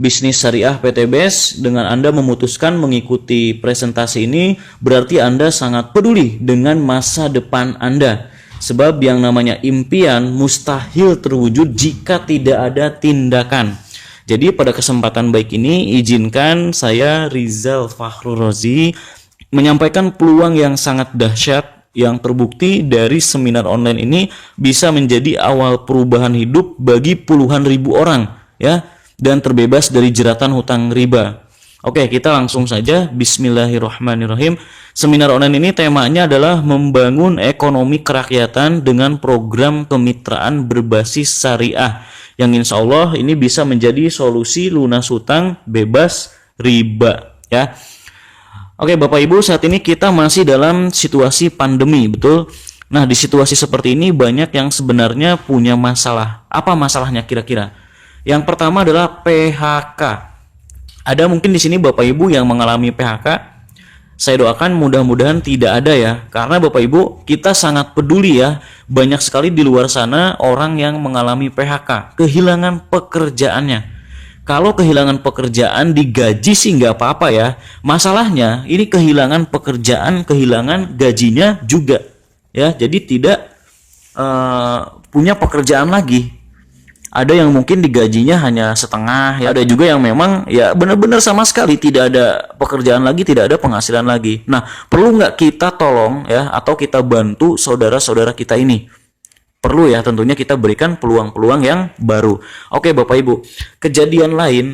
bisnis syariah PTBS, dengan Anda memutuskan mengikuti presentasi ini, berarti Anda sangat peduli dengan masa depan Anda. Sebab yang namanya impian mustahil terwujud jika tidak ada tindakan. Jadi pada kesempatan baik ini, izinkan saya Rizal Fakhrul Razi menyampaikan peluang yang sangat dahsyat yang terbukti dari seminar online ini bisa menjadi awal perubahan hidup bagi puluhan ribu orang, ya, dan terbebas dari jeratan hutang riba. Oke, kita langsung saja. Bismillahirrahmanirrahim. Seminar online ini temanya adalah membangun ekonomi kerakyatan dengan program kemitraan berbasis syariah, yang insya Allah ini bisa menjadi solusi lunas hutang bebas riba, ya. Oke Bapak Ibu, saat ini kita masih dalam situasi pandemi, betul? Nah, di situasi seperti ini banyak yang sebenarnya punya masalah. Apa masalahnya kira-kira? Yang pertama adalah PHK. Ada mungkin di sini Bapak Ibu yang mengalami PHK. Saya doakan mudah-mudahan tidak ada ya. Karena Bapak Ibu, kita sangat peduli ya. Banyak sekali di luar sana orang yang mengalami PHK, kehilangan pekerjaannya. Kalau kehilangan pekerjaan digaji sih nggak apa-apa ya. Masalahnya ini kehilangan pekerjaan, kehilangan gajinya juga, ya. Jadi tidak punya pekerjaan lagi. Ada yang mungkin digajinya hanya setengah, ya. Ada juga yang memang ya benar-benar sama sekali tidak ada pekerjaan lagi, tidak ada penghasilan lagi. Nah, perlu nggak kita tolong ya, atau kita bantu saudara-saudara kita ini? Perlu ya, tentunya kita berikan peluang-peluang yang baru. Oke Bapak Ibu, kejadian lain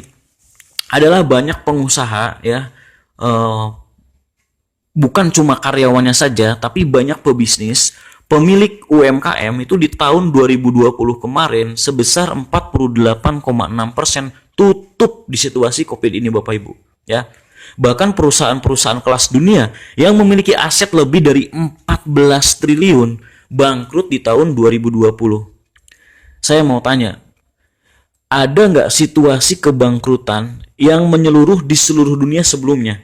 adalah banyak pengusaha ya, bukan cuma karyawannya saja, tapi banyak pebisnis, pemilik UMKM itu di tahun 2020 kemarin sebesar 48,6% tutup di situasi COVID ini Bapak Ibu, ya. Bahkan perusahaan-perusahaan kelas dunia yang memiliki aset lebih dari 14 triliun bangkrut di tahun 2020. Saya mau tanya, ada nggak situasi kebangkrutan yang menyeluruh di seluruh dunia sebelumnya?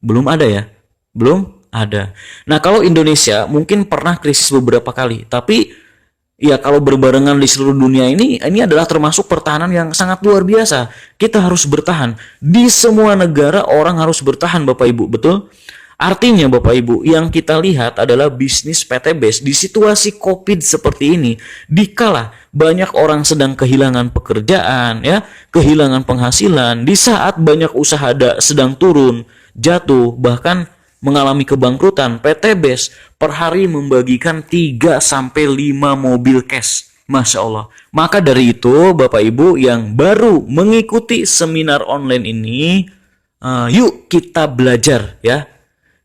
Belum ada ya? Belum ada. Nah, kalau Indonesia mungkin pernah krisis beberapa kali, tapi ya kalau berbarengan di seluruh dunia ini adalah termasuk pertahanan yang sangat luar biasa. Kita harus bertahan. Di semua negara orang harus bertahan Bapak Ibu, betul? Artinya Bapak Ibu, yang kita lihat adalah bisnis PTBS di situasi COVID seperti ini, dikala banyak orang sedang kehilangan pekerjaan, ya, kehilangan penghasilan, di saat banyak usaha sedang turun, jatuh, bahkan mengalami kebangkrutan, PTBS per hari membagikan 3 sampai 5 mobil cash. Masya Allah. Maka dari itu Bapak Ibu yang baru mengikuti seminar online ini, yuk kita belajar ya.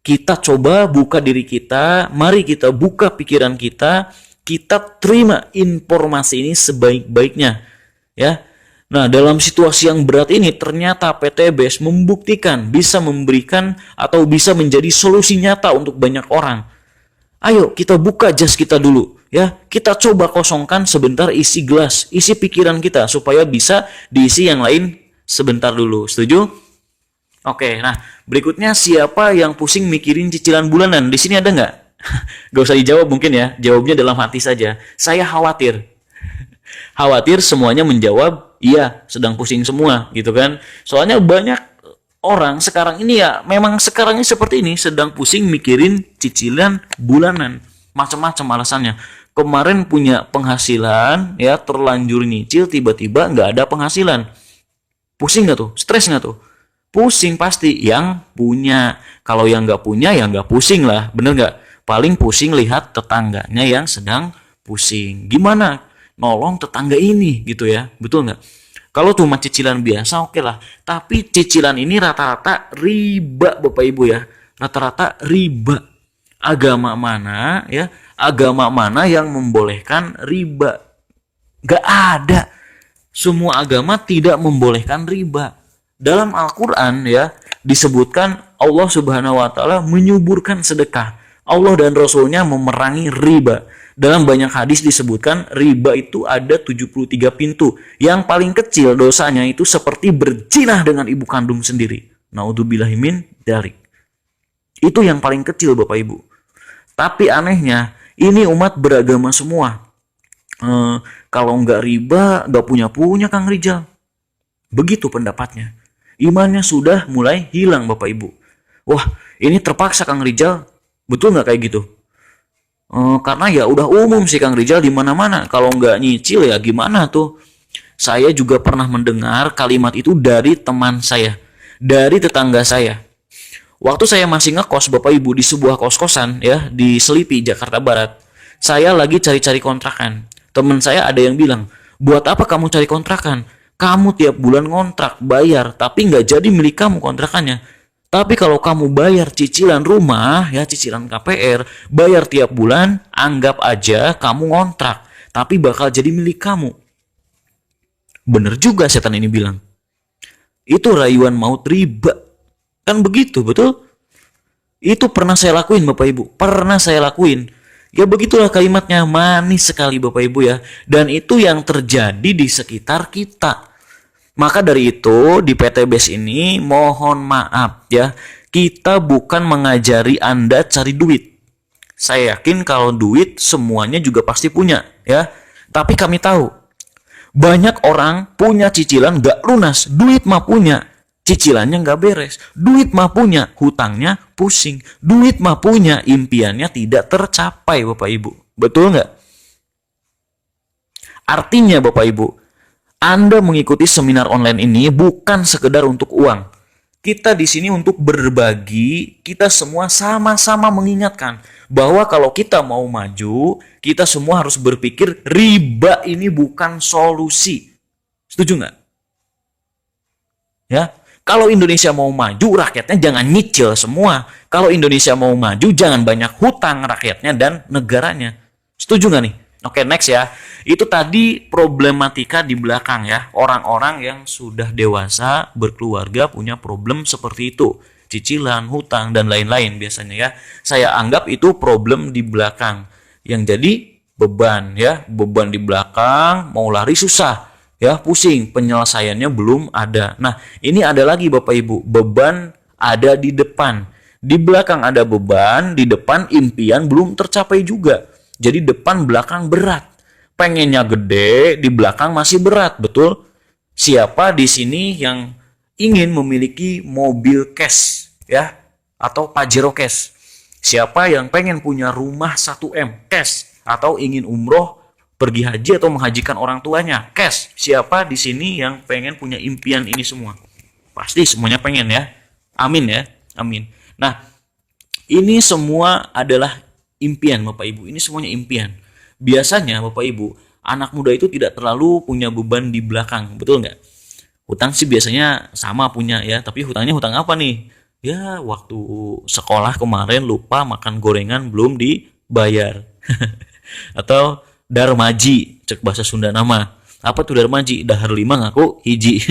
Kita coba buka diri kita, mari kita buka pikiran kita terima informasi ini sebaik-baiknya, ya. Nah, dalam situasi yang berat ini ternyata PTBS membuktikan bisa memberikan atau bisa menjadi solusi nyata untuk banyak orang. Ayo kita buka jas kita dulu, ya. Kita coba kosongkan sebentar isi gelas, isi pikiran kita supaya bisa diisi yang lain sebentar dulu. Setuju? Oke, nah berikutnya siapa yang pusing mikirin cicilan bulanan? Di sini ada nggak? Gak usah dijawab mungkin ya, jawabnya dalam hati saja. Saya khawatir. Khawatir semuanya menjawab, iya sedang pusing semua gitu kan. Soalnya banyak orang sekarang ini ya, memang sekarang ini seperti ini, sedang pusing mikirin cicilan bulanan. Macam-macam alasannya. Kemarin punya penghasilan, ya terlanjur nyicil, tiba-tiba nggak ada penghasilan. Pusing nggak tuh? Stres nggak tuh? Pusing pasti yang punya. Kalau yang nggak punya ya nggak pusing lah, bener nggak? Paling pusing lihat tetangganya yang sedang pusing. Gimana nolong tetangga ini gitu ya, betul nggak? Kalau cuma cicilan biasa oke lah, tapi cicilan ini rata-rata riba Bapak Ibu ya, rata-rata riba. Agama mana ya? Agama mana yang membolehkan riba? Nggak ada. Semua agama tidak membolehkan riba. Dalam Al-Quran ya disebutkan Allah Subhanahu wa Ta'ala menyuburkan sedekah. Allah dan Rasulnya memerangi riba. Dalam banyak hadis disebutkan riba itu ada 73 pintu. Yang paling kecil dosanya itu seperti berzinah dengan ibu kandung sendiri. Naudzubillahi min dzalik. Itu yang paling kecil Bapak Ibu. Tapi anehnya ini umat beragama semua. Kalau nggak riba nggak punya Kang Rijal. Begitu pendapatnya. Imannya sudah mulai hilang Bapak Ibu. Wah, ini terpaksa Kang Rijal. Betul nggak kayak gitu? Karena ya udah umum sih Kang Rijal di mana-mana. Kalau nggak nyicil ya gimana tuh? Saya juga pernah mendengar kalimat itu dari teman saya, dari tetangga saya. Waktu saya masih ngekos Bapak Ibu di sebuah kos-kosan ya di Selipi, Jakarta Barat. Saya lagi cari-cari kontrakan. Teman saya ada yang bilang, buat apa kamu cari kontrakan? Kamu tiap bulan ngontrak, bayar, tapi nggak jadi milik kamu kontrakannya. Tapi kalau kamu bayar cicilan rumah, ya cicilan KPR, bayar tiap bulan, anggap aja kamu ngontrak, tapi bakal jadi milik kamu. Bener juga setan ini bilang. Itu rayuan maut riba. Kan begitu, betul? Itu pernah saya lakuin Bapak Ibu. Pernah saya lakuin. Ya begitulah kalimatnya, manis sekali Bapak Ibu ya. Dan itu yang terjadi di sekitar kita. Maka dari itu di PT BES ini mohon maaf ya. Kita bukan mengajari Anda cari duit. Saya yakin kalau duit semuanya juga pasti punya ya. Tapi kami tahu banyak orang punya cicilan gak lunas, duit mah punya, cicilannya gak beres, duit mah punya, hutangnya pusing, duit mah punya, impiannya tidak tercapai Bapak Ibu. Betul nggak? Artinya Bapak Ibu, Anda mengikuti seminar online ini bukan sekedar untuk uang. Kita di sini untuk berbagi, kita semua sama-sama mengingatkan bahwa kalau kita mau maju, kita semua harus berpikir riba ini bukan solusi. Setuju nggak? Ya, kalau Indonesia mau maju, rakyatnya jangan nyicil semua. Kalau Indonesia mau maju, jangan banyak hutang rakyatnya dan negaranya. Setuju nggak nih? Oke, next ya. Itu tadi problematika di belakang ya. Orang-orang yang sudah dewasa, berkeluarga, punya problem seperti itu. Cicilan, hutang, dan lain-lain biasanya ya. Saya anggap itu problem di belakang. Yang jadi beban ya. Beban di belakang, mau lari susah. Ya, pusing. Penyelesaiannya belum ada. Nah, ini ada lagi Bapak Ibu. Beban ada di depan. Di belakang ada beban, di depan impian belum tercapai juga. Jadi depan belakang berat. Pengennya gede, di belakang masih berat, betul? Siapa di sini yang ingin memiliki mobil cash ya atau Pajero cash? Siapa yang pengen punya rumah 1M cash atau ingin umroh, pergi haji atau menghajikan orang tuanya cash? Siapa di sini yang pengen punya impian ini semua? Pasti semuanya pengen ya. Amin ya. Amin. Nah, ini semua adalah impian Bapak Ibu, ini semuanya impian. Biasanya Bapak Ibu, anak muda itu tidak terlalu punya beban di belakang, betul nggak? Hutang sih biasanya sama punya ya, tapi hutangnya hutang apa nih? Ya waktu sekolah kemarin lupa makan gorengan belum dibayar. Atau darmaji, cek bahasa Sunda nama. Apa tuh darmaji? Dahar 5 ngaku hiji.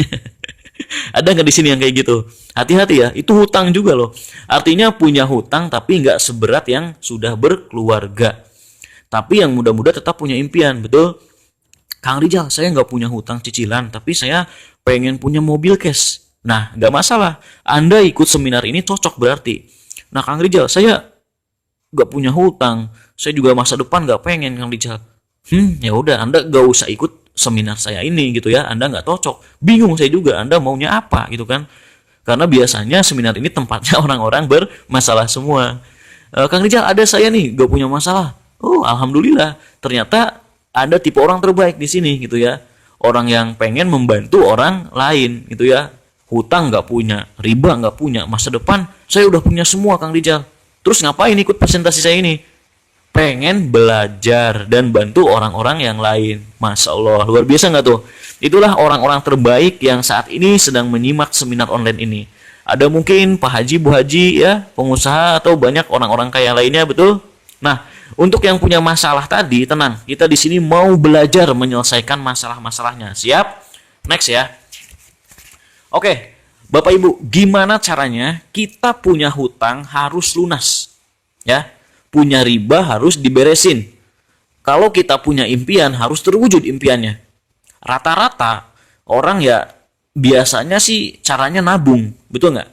Ada nggak di sini yang kayak gitu? Hati-hati ya, itu hutang juga loh. Artinya punya hutang tapi nggak seberat yang sudah berkeluarga. Tapi yang muda-muda tetap punya impian, betul? Kang Rijal, saya nggak punya hutang cicilan, tapi saya pengen punya mobil cash. Nah, nggak masalah. Anda ikut seminar ini cocok berarti. Nah, Kang Rijal, saya nggak punya hutang. Saya juga masa depan nggak pengen, Kang Rijal. Ya udah, Anda nggak usah ikut seminar saya ini gitu ya. Anda nggak cocok. Bingung saya juga, Anda maunya apa gitu kan. Karena biasanya seminar ini tempatnya orang-orang bermasalah semua. Kang Rijal, ada saya nih gak punya masalah. Oh, alhamdulillah. Ternyata Anda tipe orang terbaik di sini gitu ya. Orang yang pengen membantu orang lain gitu ya. Hutang nggak punya, riba nggak punya, masa depan saya udah punya semua Kang Rijal. Terus ngapain ikut presentasi saya ini? Pengen belajar dan bantu orang-orang yang lain. Masya Allah, luar biasa nggak tuh? Itulah orang-orang terbaik yang saat ini sedang menyimak seminar online ini. Ada mungkin Pak Haji, Bu Haji ya, pengusaha atau banyak orang-orang kaya lainnya, betul? Nah, untuk yang punya masalah tadi, tenang. Kita di sini mau belajar menyelesaikan masalah-masalahnya. Siap? Next ya. Oke, Bapak Ibu, gimana caranya kita punya hutang harus lunas? Ya, punya riba harus diberesin. Kalau kita punya impian harus terwujud impiannya. Rata-rata orang ya biasanya sih caranya nabung, betul nggak?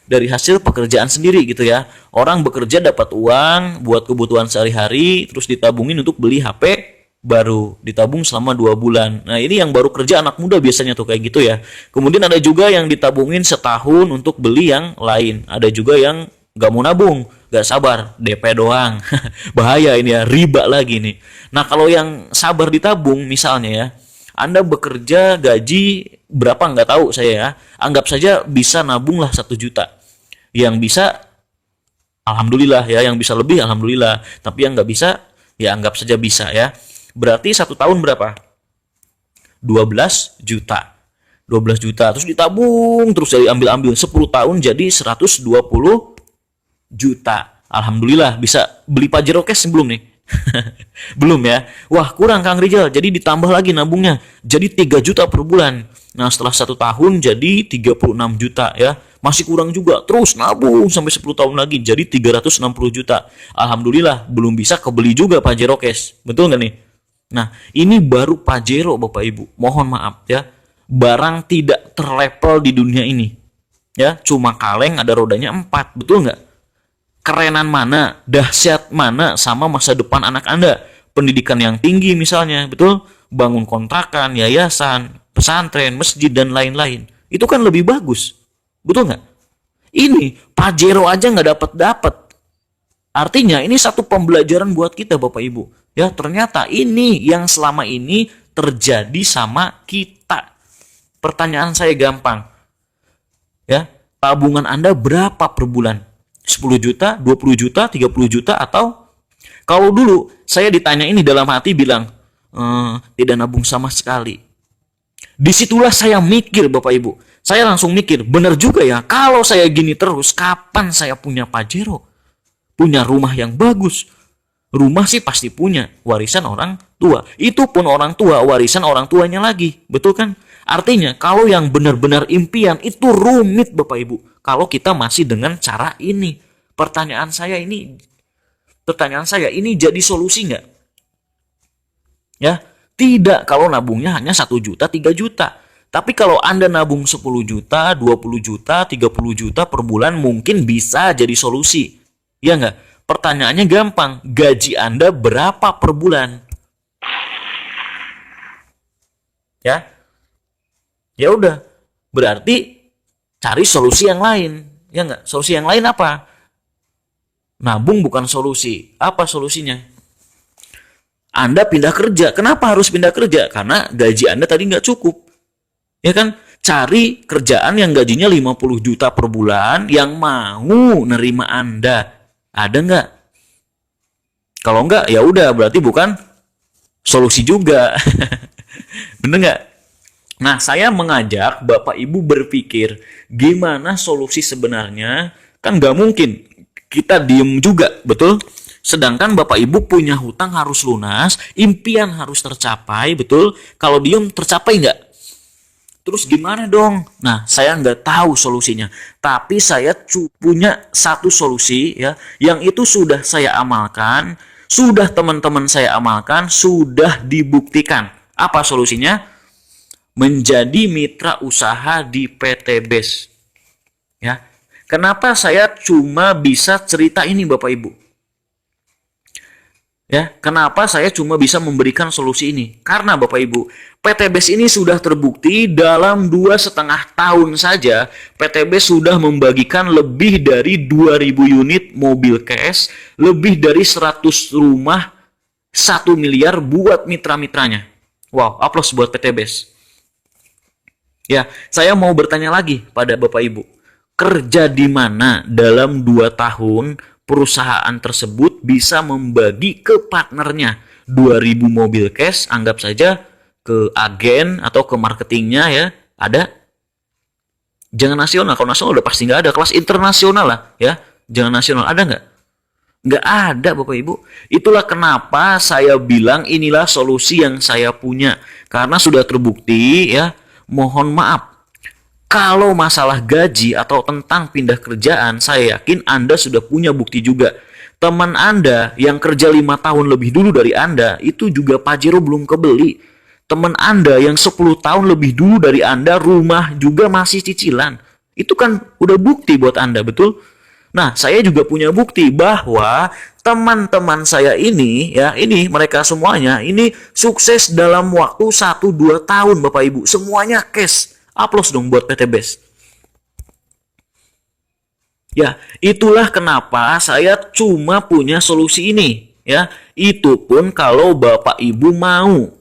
Dari hasil pekerjaan sendiri gitu ya. Orang bekerja dapat uang buat kebutuhan sehari-hari, terus ditabungin untuk beli HP baru ditabung selama 2 bulan. Nah, ini yang baru kerja anak muda biasanya tuh kayak gitu ya. Kemudian ada juga yang ditabungin setahun untuk beli yang lain. Ada juga yang nggak mau nabung, nggak sabar, DP doang. Bahaya ini ya, riba lagi nih. Nah, kalau yang sabar ditabung misalnya ya, Anda bekerja gaji berapa nggak tahu saya ya. Anggap saja bisa nabung lah 1 juta. Yang bisa, alhamdulillah ya. Yang bisa lebih, alhamdulillah. Tapi yang nggak bisa, ya anggap saja bisa ya. Berarti 1 tahun berapa? 12 juta. 12 juta. Terus ditabung, terus dari ambil-ambil. 10 tahun jadi 120 juta. Alhamdulillah bisa beli Pajero cash belum nih? Belum ya. Wah, kurang Kang Rizal. Jadi ditambah lagi nabungnya. Jadi 3 juta per bulan. Nah, setelah 1 tahun jadi 36 juta ya. Masih kurang juga. Terus nabung sampai 10 tahun lagi. Jadi 360 juta. Alhamdulillah belum bisa kebeli juga Pajero cash. Betul nggak nih? Nah, ini baru Pajero Bapak Ibu. Mohon maaf ya. Barang tidak terlevel di dunia ini. Ya, cuma kaleng ada rodanya 4. Betul nggak? Kerenan mana, dahsyat mana sama masa depan anak Anda. Pendidikan yang tinggi misalnya, betul? Bangun kontrakan, yayasan, pesantren, masjid, dan lain-lain. Itu kan lebih bagus. Betul nggak? Ini Pajero aja nggak dapat. Artinya ini satu pembelajaran buat kita Bapak Ibu. Ya, ternyata ini yang selama ini terjadi sama kita. Pertanyaan saya gampang. Ya, tabungan Anda berapa per bulan? 10 juta, 20 juta, 30 juta, atau kalau dulu saya ditanya ini dalam hati bilang, tidak nabung sama sekali. Disitulah saya mikir Bapak Ibu. Saya langsung mikir, benar juga ya, kalau saya gini terus, kapan saya punya Pajero? Punya rumah yang bagus. Rumah sih pasti punya, warisan orang tua. Itu pun orang tua, warisan orang tuanya lagi. Betul kan? Artinya kalau yang benar-benar impian itu rumit Bapak Ibu. Kalau kita masih dengan cara ini. Pertanyaan saya ini jadi solusi nggak? Ya, tidak kalau nabungnya hanya 1 juta, 3 juta. Tapi kalau Anda nabung 10 juta, 20 juta, 30 juta per bulan mungkin bisa jadi solusi. Ya nggak? Pertanyaannya gampang, gaji Anda berapa per bulan? Ya, ya udah, berarti cari solusi yang lain, ya nggak? Solusi yang lain apa? Nabung bukan solusi. Apa solusinya? Anda pindah kerja. Kenapa harus pindah kerja? Karena gaji Anda tadi nggak cukup, ya kan? Cari kerjaan yang gajinya 50 juta per bulan yang mau nerima Anda. Ada nggak? Kalau nggak, ya udah berarti bukan solusi juga. Bener nggak? Nah, saya mengajak Bapak Ibu berpikir gimana solusi sebenarnya. Kan nggak mungkin kita diem juga, betul? Sedangkan Bapak Ibu punya hutang harus lunas, impian harus tercapai, betul? Kalau diem tercapai nggak? Terus gimana dong? Nah, saya nggak tahu solusinya. Tapi saya punya satu solusi ya, yang itu sudah saya amalkan, sudah teman-teman saya amalkan, sudah dibuktikan. Apa solusinya? Menjadi mitra usaha di PT BES. Ya. Kenapa saya cuma bisa cerita ini Bapak Ibu? Ya, kenapa saya cuma bisa memberikan solusi ini? Karena Bapak Ibu, PT BES ini sudah terbukti dalam 2,5 tahun saja PT BES sudah membagikan lebih dari 2.000 unit mobil cash, lebih dari 100 rumah, 1 miliar buat mitra-mitranya. Wow, aplaus buat PT BES. Ya, saya mau bertanya lagi pada Bapak Ibu. Kerja di mana dalam 2 tahun perusahaan tersebut bisa membagi ke partnernya 2.000 mobil cash, anggap saja ke agen atau ke marketingnya ya, ada? Jangan nasional, kalau nasional udah pasti nggak ada, kelas internasional lah ya, jangan nasional, ada nggak? Nggak ada Bapak Ibu. Itulah kenapa saya bilang inilah solusi yang saya punya, karena sudah terbukti ya. Mohon maaf, kalau masalah gaji atau tentang pindah kerjaan, saya yakin Anda sudah punya bukti juga. Teman Anda yang kerja 5 tahun lebih dulu dari Anda, itu juga Pajero belum kebeli. Teman Anda yang 10 tahun lebih dulu dari Anda, rumah juga masih cicilan. Itu kan udah bukti buat Anda, betul? Nah, saya juga punya bukti bahwa teman-teman saya ini, ya, ini mereka semuanya, ini sukses dalam waktu 1-2 tahun, Bapak Ibu. Semuanya cash. Aplaus dong buat PT Best. Ya, itulah kenapa saya cuma punya solusi ini. Ya, itu pun kalau Bapak Ibu mau.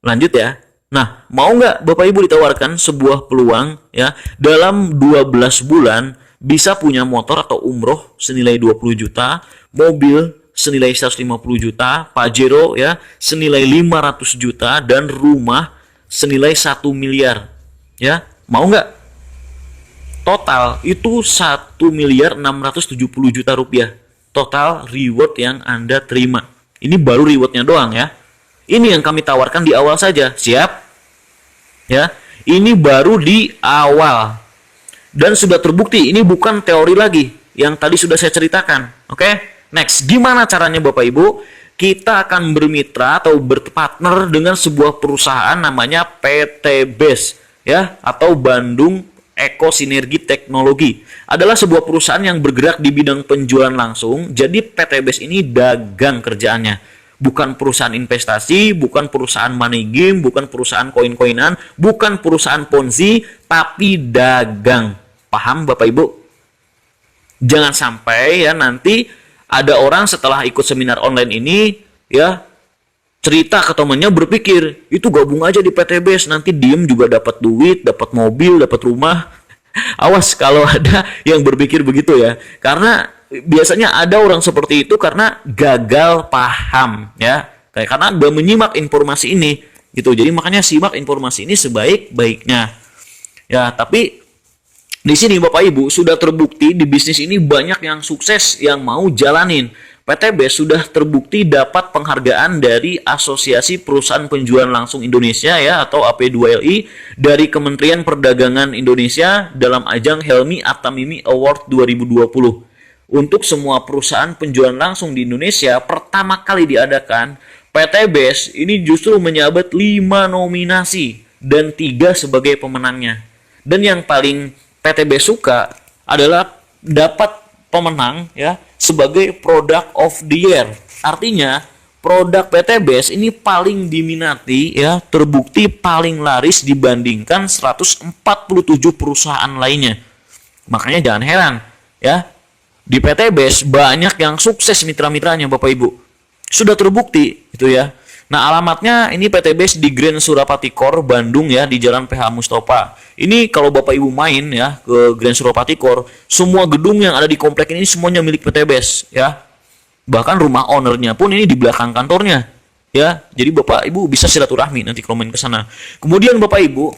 Lanjut ya. Nah, mau nggak Bapak Ibu ditawarkan sebuah peluang, ya, dalam 12 bulan bisa punya motor atau umroh senilai 20 juta, mobil senilai 150 juta, Pajero ya senilai 500 juta, dan rumah senilai 1 miliar. Ya, mau nggak? Total itu 1.670.000.000 rupiah. Total reward yang Anda terima. Ini baru rewardnya doang ya. Ini yang kami tawarkan di awal saja. Siap? Ya, ini baru di awal. Dan sudah terbukti, ini bukan teori lagi yang tadi sudah saya ceritakan. Oke, next, gimana caranya Bapak Ibu? Kita akan bermitra atau berpartner dengan sebuah perusahaan namanya PT Best, ya, atau Bandung Eko Sinergi Teknologi. Adalah sebuah perusahaan yang bergerak di bidang penjualan langsung. Jadi PT Best ini dagang kerjaannya. Bukan perusahaan investasi, bukan perusahaan money game, bukan perusahaan koin-koinan, bukan perusahaan ponzi, tapi dagang. Paham Bapak Ibu? Jangan sampai ya nanti ada orang setelah ikut seminar online ini ya cerita ke temannya berpikir, itu gabung aja di PT Best, nanti diem juga dapat duit, dapat mobil, dapat rumah. Awas kalau ada yang berpikir begitu ya. Karena biasanya ada orang seperti itu karena gagal paham ya. Karena udah menyimak informasi ini gitu. Jadi makanya simak informasi ini sebaik-baiknya. Ya, tapi di sini Bapak Ibu sudah terbukti di bisnis ini banyak yang sukses yang mau jalanin. PT Best sudah terbukti dapat penghargaan dari Asosiasi Perusahaan Penjualan Langsung Indonesia ya atau AP2LI dari Kementerian Perdagangan Indonesia dalam ajang Helmi Atamimi Award 2020. Untuk semua perusahaan penjualan langsung di Indonesia pertama kali diadakan, PT Best ini justru menyabet 5 nominasi dan 3 sebagai pemenangnya. Dan yang paling PT Best suka adalah dapat pemenang ya sebagai Product of the Year. Artinya produk PT Best ini paling diminati ya, terbukti paling laris dibandingkan 147 perusahaan lainnya. Makanya jangan heran ya, di PT Best banyak yang sukses mitra-mitranya Bapak Ibu. Sudah terbukti itu ya. Nah, alamatnya ini PT Best di Grand Surapati Core Bandung ya, di Jalan PH Mustofa. Ini kalau Bapak Ibu main ya ke Grand Surapati Core, semua gedung yang ada di komplek ini semuanya milik PT Best ya. Bahkan rumah ownernya pun ini di belakang kantornya ya. Jadi Bapak Ibu bisa silaturahmi nanti kalau main ke sana. Kemudian Bapak Ibu,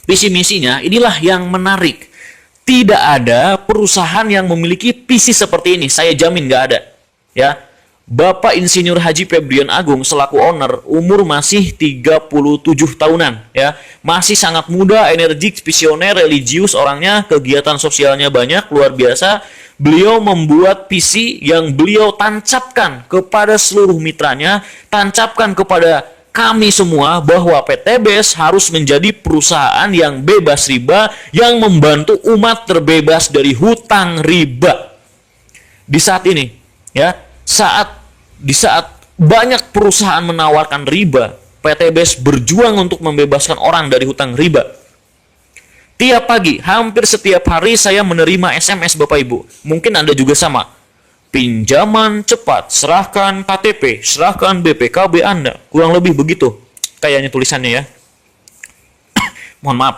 visi misinya inilah yang menarik. Tidak ada perusahaan yang memiliki visi seperti ini. Saya jamin nggak ada ya. Bapak Insinyur Haji Febrian Agung selaku owner umur masih 37 tahunan ya. Masih sangat muda, energik, visioner, religius orangnya, kegiatan sosialnya banyak, luar biasa. Beliau membuat visi yang beliau tancapkan kepada seluruh mitranya, tancapkan kepada kami semua bahwa PT Best harus menjadi perusahaan yang bebas riba, yang membantu umat terbebas dari hutang riba. Di saat ini ya, di saat banyak perusahaan menawarkan riba, PT Best berjuang untuk membebaskan orang dari hutang riba. Tiap pagi, hampir setiap hari saya menerima SMS Bapak Ibu. Mungkin Anda juga sama. Pinjaman cepat, serahkan KTP, serahkan BPKB Anda. Kurang lebih begitu kayaknya tulisannya ya. Mohon maaf.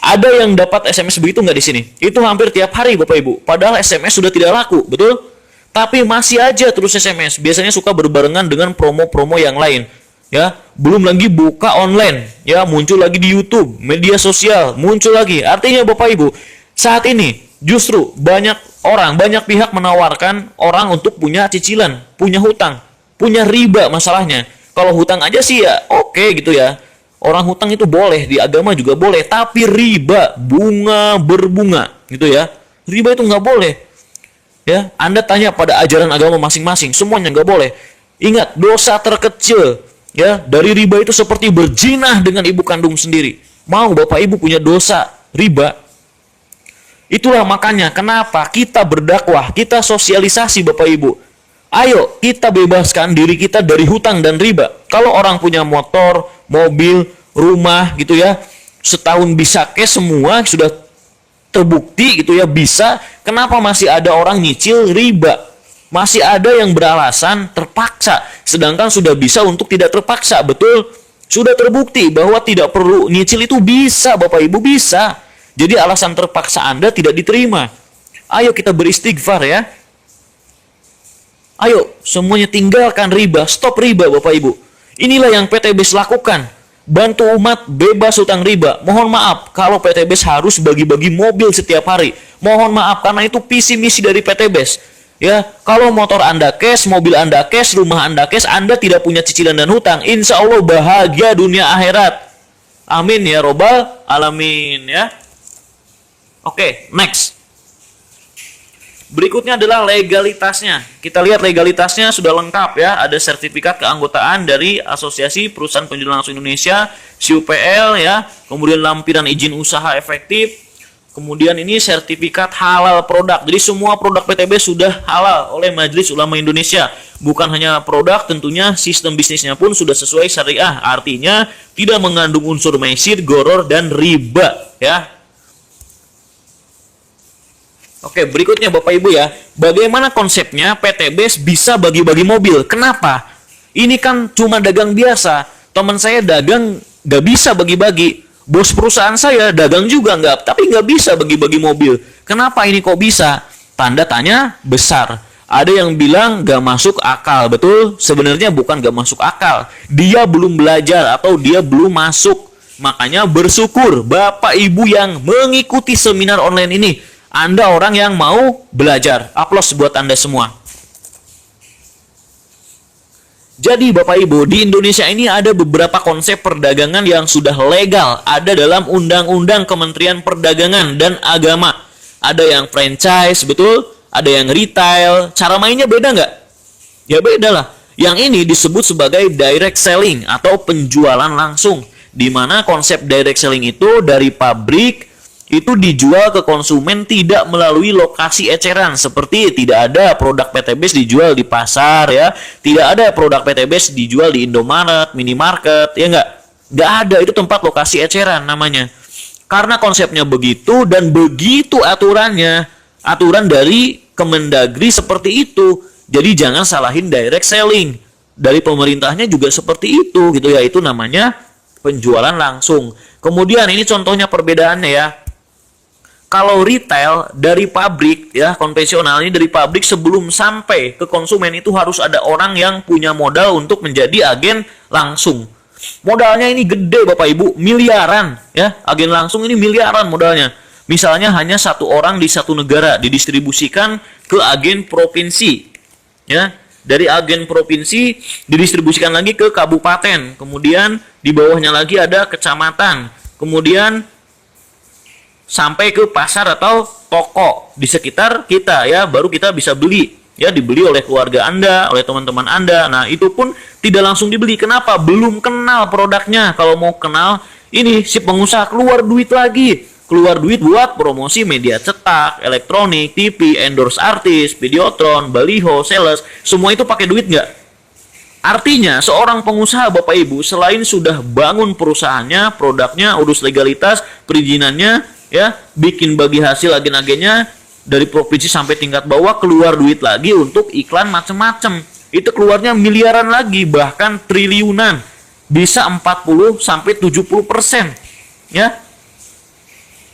Ada yang dapat SMS begitu nggak di sini? Itu hampir tiap hari Bapak Ibu. Padahal SMS sudah tidak laku, betul? Tapi masih aja terus SMS. Biasanya suka berbarengan dengan promo-promo yang lain. Ya, belum lagi buka online. Ya, muncul lagi di YouTube, media sosial, muncul lagi. Artinya Bapak Ibu, saat ini justru banyak orang, banyak pihak menawarkan orang untuk punya cicilan, punya hutang, punya riba masalahnya. Kalau hutang aja sih ya oke gitu ya. Orang hutang itu boleh, di agama juga boleh, tapi riba, bunga berbunga gitu ya. Riba itu nggak boleh. Ya, Anda tanya pada ajaran agama masing-masing, semuanya nggak boleh. Ingat, dosa terkecil ya dari riba itu seperti berzina dengan ibu kandung sendiri. Mau Bapak Ibu punya dosa riba? Itulah makanya kenapa kita berdakwah, kita sosialisasi Bapak Ibu. Ayo kita bebaskan diri kita dari hutang dan riba. Kalau orang punya motor, mobil, rumah gitu ya, setahun bisa cash semua sudah terbukti gitu ya bisa, kenapa masih ada orang nyicil riba? Masih ada yang beralasan terpaksa, sedangkan sudah bisa untuk tidak terpaksa, betul? Sudah terbukti bahwa tidak perlu nyicil itu bisa, Bapak Ibu, bisa. Jadi alasan terpaksa Anda tidak diterima. Ayo kita beristighfar ya. Ayo semuanya tinggalkan riba, stop riba Bapak Ibu. Inilah yang PTBS lakukan. Bantu umat bebas hutang riba. Mohon maaf kalau PTBS harus bagi-bagi mobil setiap hari. Mohon maaf karena itu visi misi dari PTBS. Ya, kalau motor Anda cash, mobil Anda cash, rumah Anda cash, Anda tidak punya cicilan dan hutang. Insya Allah bahagia dunia akhirat. Amin ya robbal alamin ya. Oke, next. Berikutnya adalah legalitasnya. Kita lihat legalitasnya sudah lengkap ya. Ada sertifikat keanggotaan dari Asosiasi Perusahaan Penjualan Langsung Indonesia, SUPL ya. Kemudian lampiran izin usaha efektif. Kemudian ini sertifikat halal produk. Jadi semua produk PTB sudah halal oleh Majelis Ulama Indonesia. Bukan hanya produk, tentunya sistem bisnisnya pun sudah sesuai syariah. Artinya tidak mengandung unsur mesir, goror, dan riba ya. Oke, berikutnya Bapak Ibu ya, bagaimana konsepnya PTBS bisa bagi-bagi mobil? Kenapa? Ini kan cuma dagang biasa. Teman saya dagang nggak bisa bagi-bagi. Bos perusahaan saya dagang juga nggak, tapi nggak bisa bagi-bagi mobil. Kenapa ini kok bisa? Tanda tanya besar. Ada yang bilang nggak masuk akal, betul? Sebenarnya bukan nggak masuk akal. Dia belum belajar atau dia belum masuk. Makanya bersyukur Bapak Ibu yang mengikuti seminar online ini. Anda orang yang mau belajar. Aplaus buat Anda semua. Jadi Bapak Ibu, di Indonesia ini ada beberapa konsep perdagangan yang sudah legal. Ada dalam Undang-Undang Kementerian Perdagangan dan Agama. Ada yang franchise, betul? Ada yang retail. Cara mainnya beda nggak? Ya beda lah. Yang ini disebut sebagai direct selling atau penjualan langsung. Di mana konsep direct selling itu dari pabrik itu dijual ke konsumen tidak melalui lokasi eceran, seperti tidak ada produk PTBS dijual di pasar ya, tidak ada produk PTBS dijual di Indomaret, minimarket ya, nggak ada, itu tempat lokasi eceran namanya. Karena konsepnya begitu dan begitu aturannya, aturan dari Kemendagri seperti itu. Jadi jangan salahin direct selling, dari pemerintahnya juga seperti itu gitu ya, itu namanya penjualan langsung. Kemudian ini contohnya perbedaannya ya. Kalau retail dari pabrik ya, konvensional ini dari pabrik, sebelum sampai ke konsumen itu harus ada orang yang punya modal untuk menjadi agen langsung. Modalnya ini gede Bapak Ibu, miliaran ya. Agen langsung ini miliaran modalnya. Misalnya hanya satu orang di satu negara didistribusikan ke agen provinsi ya. Dari agen provinsi didistribusikan lagi ke kabupaten, kemudian di bawahnya lagi ada kecamatan, kemudian sampai ke pasar atau toko di sekitar kita ya, baru kita bisa beli ya, dibeli oleh keluarga Anda, oleh teman-teman Anda. Nah, itu pun tidak langsung dibeli. Kenapa? Belum kenal produknya. Kalau mau kenal, ini si pengusaha keluar duit lagi. Keluar duit buat promosi media cetak, elektronik, TV, endorse artis, videotron, baliho, sales, semua itu pakai duit nggak? Artinya, seorang pengusaha Bapak Ibu, selain sudah bangun perusahaannya, produknya, urus legalitas, perizinannya, ya, bikin bagi hasil agen-agennya dari provinsi sampai tingkat bawah, keluar duit lagi untuk iklan macam-macam. Itu keluarnya miliaran lagi, bahkan triliunan. Bisa 40 sampai 70%. Ya.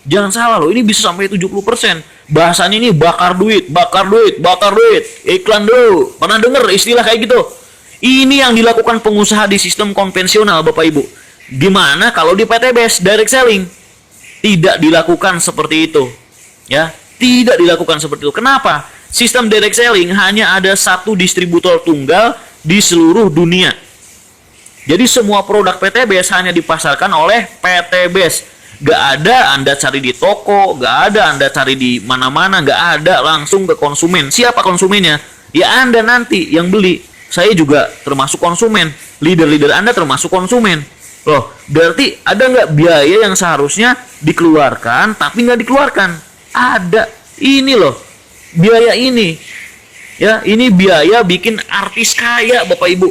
Jangan salah loh, ini bisa sampai 70%. Bahasanya ini bakar duit, bakar duit, bakar duit. Iklan dulu. Pernah dengar istilah kayak gitu? Ini yang dilakukan pengusaha di sistem konvensional Bapak Ibu. Gimana kalau di PTBS direct selling? Tidak dilakukan seperti itu. Ya, tidak dilakukan seperti itu. Kenapa? Sistem direct selling hanya ada satu distributor tunggal di seluruh dunia. Jadi semua produk PTBS hanya dipasarkan oleh PTBS. Gak ada Anda cari di toko, gak ada Anda cari di mana-mana, gak ada, langsung ke konsumen. Siapa konsumennya? Ya Anda nanti yang beli. Saya juga termasuk konsumen. Leader-leader Anda termasuk konsumen. Loh, berarti ada nggak biaya yang seharusnya dikeluarkan tapi nggak dikeluarkan? Ada. Ini loh, biaya ini. Ya, ini biaya bikin artis kaya, Bapak Ibu.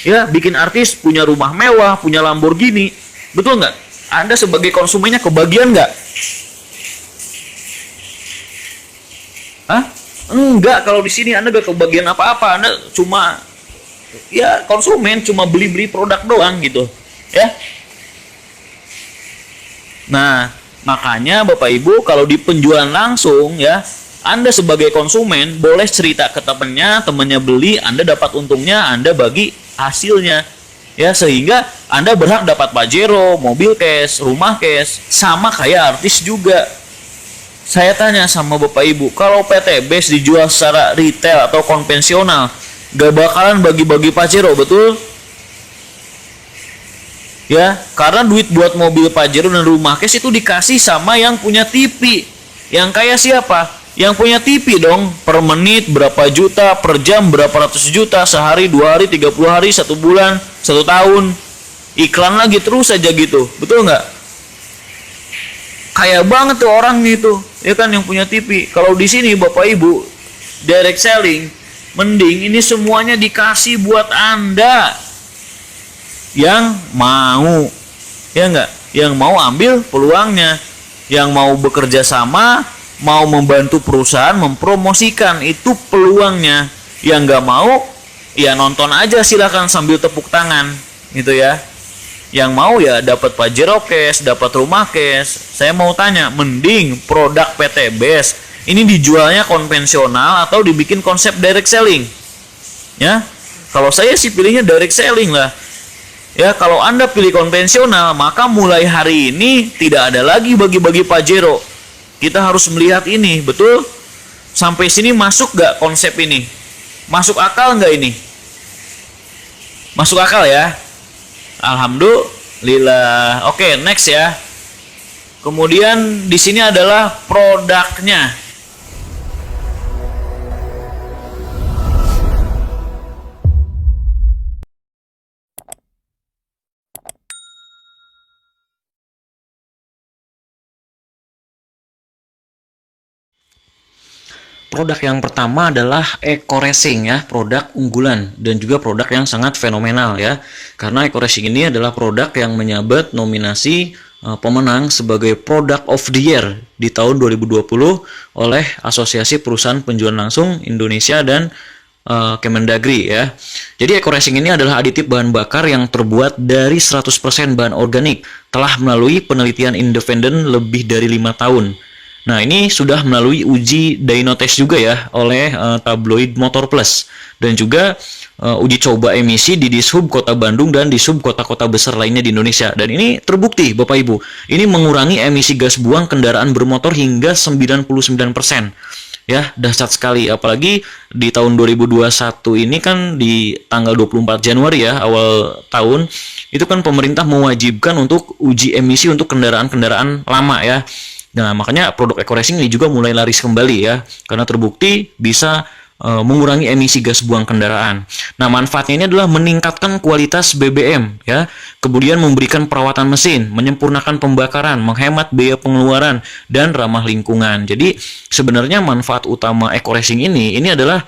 Ya, bikin artis punya rumah mewah, punya Lamborghini. Betul nggak? Anda sebagai konsumennya kebagian nggak? Hah? Enggak, kalau di sini Anda gak kebagian apa-apa. Anda cuma ya konsumen, cuma beli-beli produk doang gitu. Ya. Nah, makanya Bapak Ibu kalau di penjualan langsung ya, Anda sebagai konsumen boleh cerita ke temannya beli, Anda dapat untungnya, Anda bagi hasilnya. Ya, sehingga Anda berhak dapat Pajero, mobil cash, rumah cash, sama kayak artis juga. Saya tanya sama Bapak Ibu, kalau PTBs dijual secara retail atau konvensional, gak bakalan bagi-bagi Pajero, betul? Ya, karena duit buat mobil Pajero dan rumah cash itu dikasih sama yang punya TV. Yang kaya siapa? Yang punya TV dong. Per menit berapa juta, per jam berapa ratus juta, sehari, 2 hari, 30 hari, 1 bulan, 1 tahun. Iklan lagi terus aja gitu, betul nggak? Kaya banget tuh orang gitu, ya kan, yang punya TV. Kalau di sini Bapak Ibu direct selling, mending ini semuanya dikasih buat Anda yang mau, ya enggak, yang mau ambil peluangnya, yang mau bekerja sama, mau membantu perusahaan mempromosikan, itu peluangnya. Yang enggak mau ya nonton aja, silakan sambil tepuk tangan gitu ya. Yang mau ya dapat Pajero cash, dapat rumah cash. Saya mau tanya, mending produk PTBs ini dijualnya konvensional atau dibikin konsep direct selling? Ya, kalau saya sih pilihnya direct selling lah. Ya, kalau Anda pilih konvensional, maka mulai hari ini tidak ada lagi bagi-bagi Pajero. Kita harus melihat ini, betul? Sampai sini masuk gak konsep ini? Masuk akal nggak ini? Masuk akal ya? Alhamdulillah. Oke, next ya. Kemudian di sini adalah produknya. Produk yang pertama adalah Eco Racing ya, produk unggulan dan juga produk yang sangat fenomenal ya. Karena Eco Racing ini adalah produk yang menyabet nominasi pemenang sebagai Product of the Year di tahun 2020 oleh Asosiasi Perusahaan Penjualan Langsung Indonesia dan Kemendagri ya. Jadi Eco Racing ini adalah aditif bahan bakar yang terbuat dari 100% bahan organik, telah melalui penelitian independen lebih dari 5 tahun. Nah, ini sudah melalui uji dyno-test juga ya oleh tabloid Motor Plus, dan juga uji coba emisi di Dishub Kota Bandung dan Dishub kota-kota besar lainnya di Indonesia. Dan ini terbukti Bapak Ibu, ini mengurangi emisi gas buang kendaraan bermotor hingga 99%. Ya, dahsyat sekali. Apalagi di tahun 2021 ini kan di tanggal 24 Januari ya, awal tahun, itu kan pemerintah mewajibkan untuk uji emisi untuk kendaraan-kendaraan lama ya. Nah, makanya produk Eco Racing ini juga mulai laris kembali ya, karena terbukti bisa mengurangi emisi gas buang kendaraan. Nah, manfaatnya ini adalah meningkatkan kualitas BBM ya, kemudian memberikan perawatan mesin, menyempurnakan pembakaran, menghemat biaya pengeluaran, dan ramah lingkungan. Jadi sebenarnya manfaat utama Eco Racing ini adalah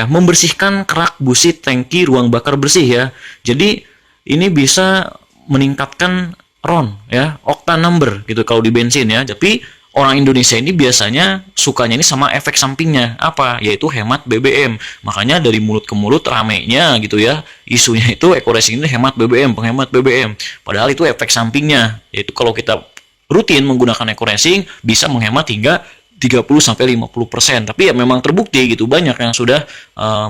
membersihkan kerak busit tangki ruang bakar bersih ya. Jadi ini bisa meningkatkan RON ya, octane number gitu kalau di bensin ya. Tapi orang Indonesia ini biasanya sukanya ini sama efek sampingnya, apa? Yaitu hemat BBM. Makanya dari mulut ke mulut ramenya gitu ya, isunya itu Eco Racing ini hemat BBM, penghemat BBM. Padahal itu efek sampingnya, yaitu kalau kita rutin menggunakan Eco Racing bisa menghemat hingga 30-50%. Tapi ya memang terbukti gitu, banyak yang sudah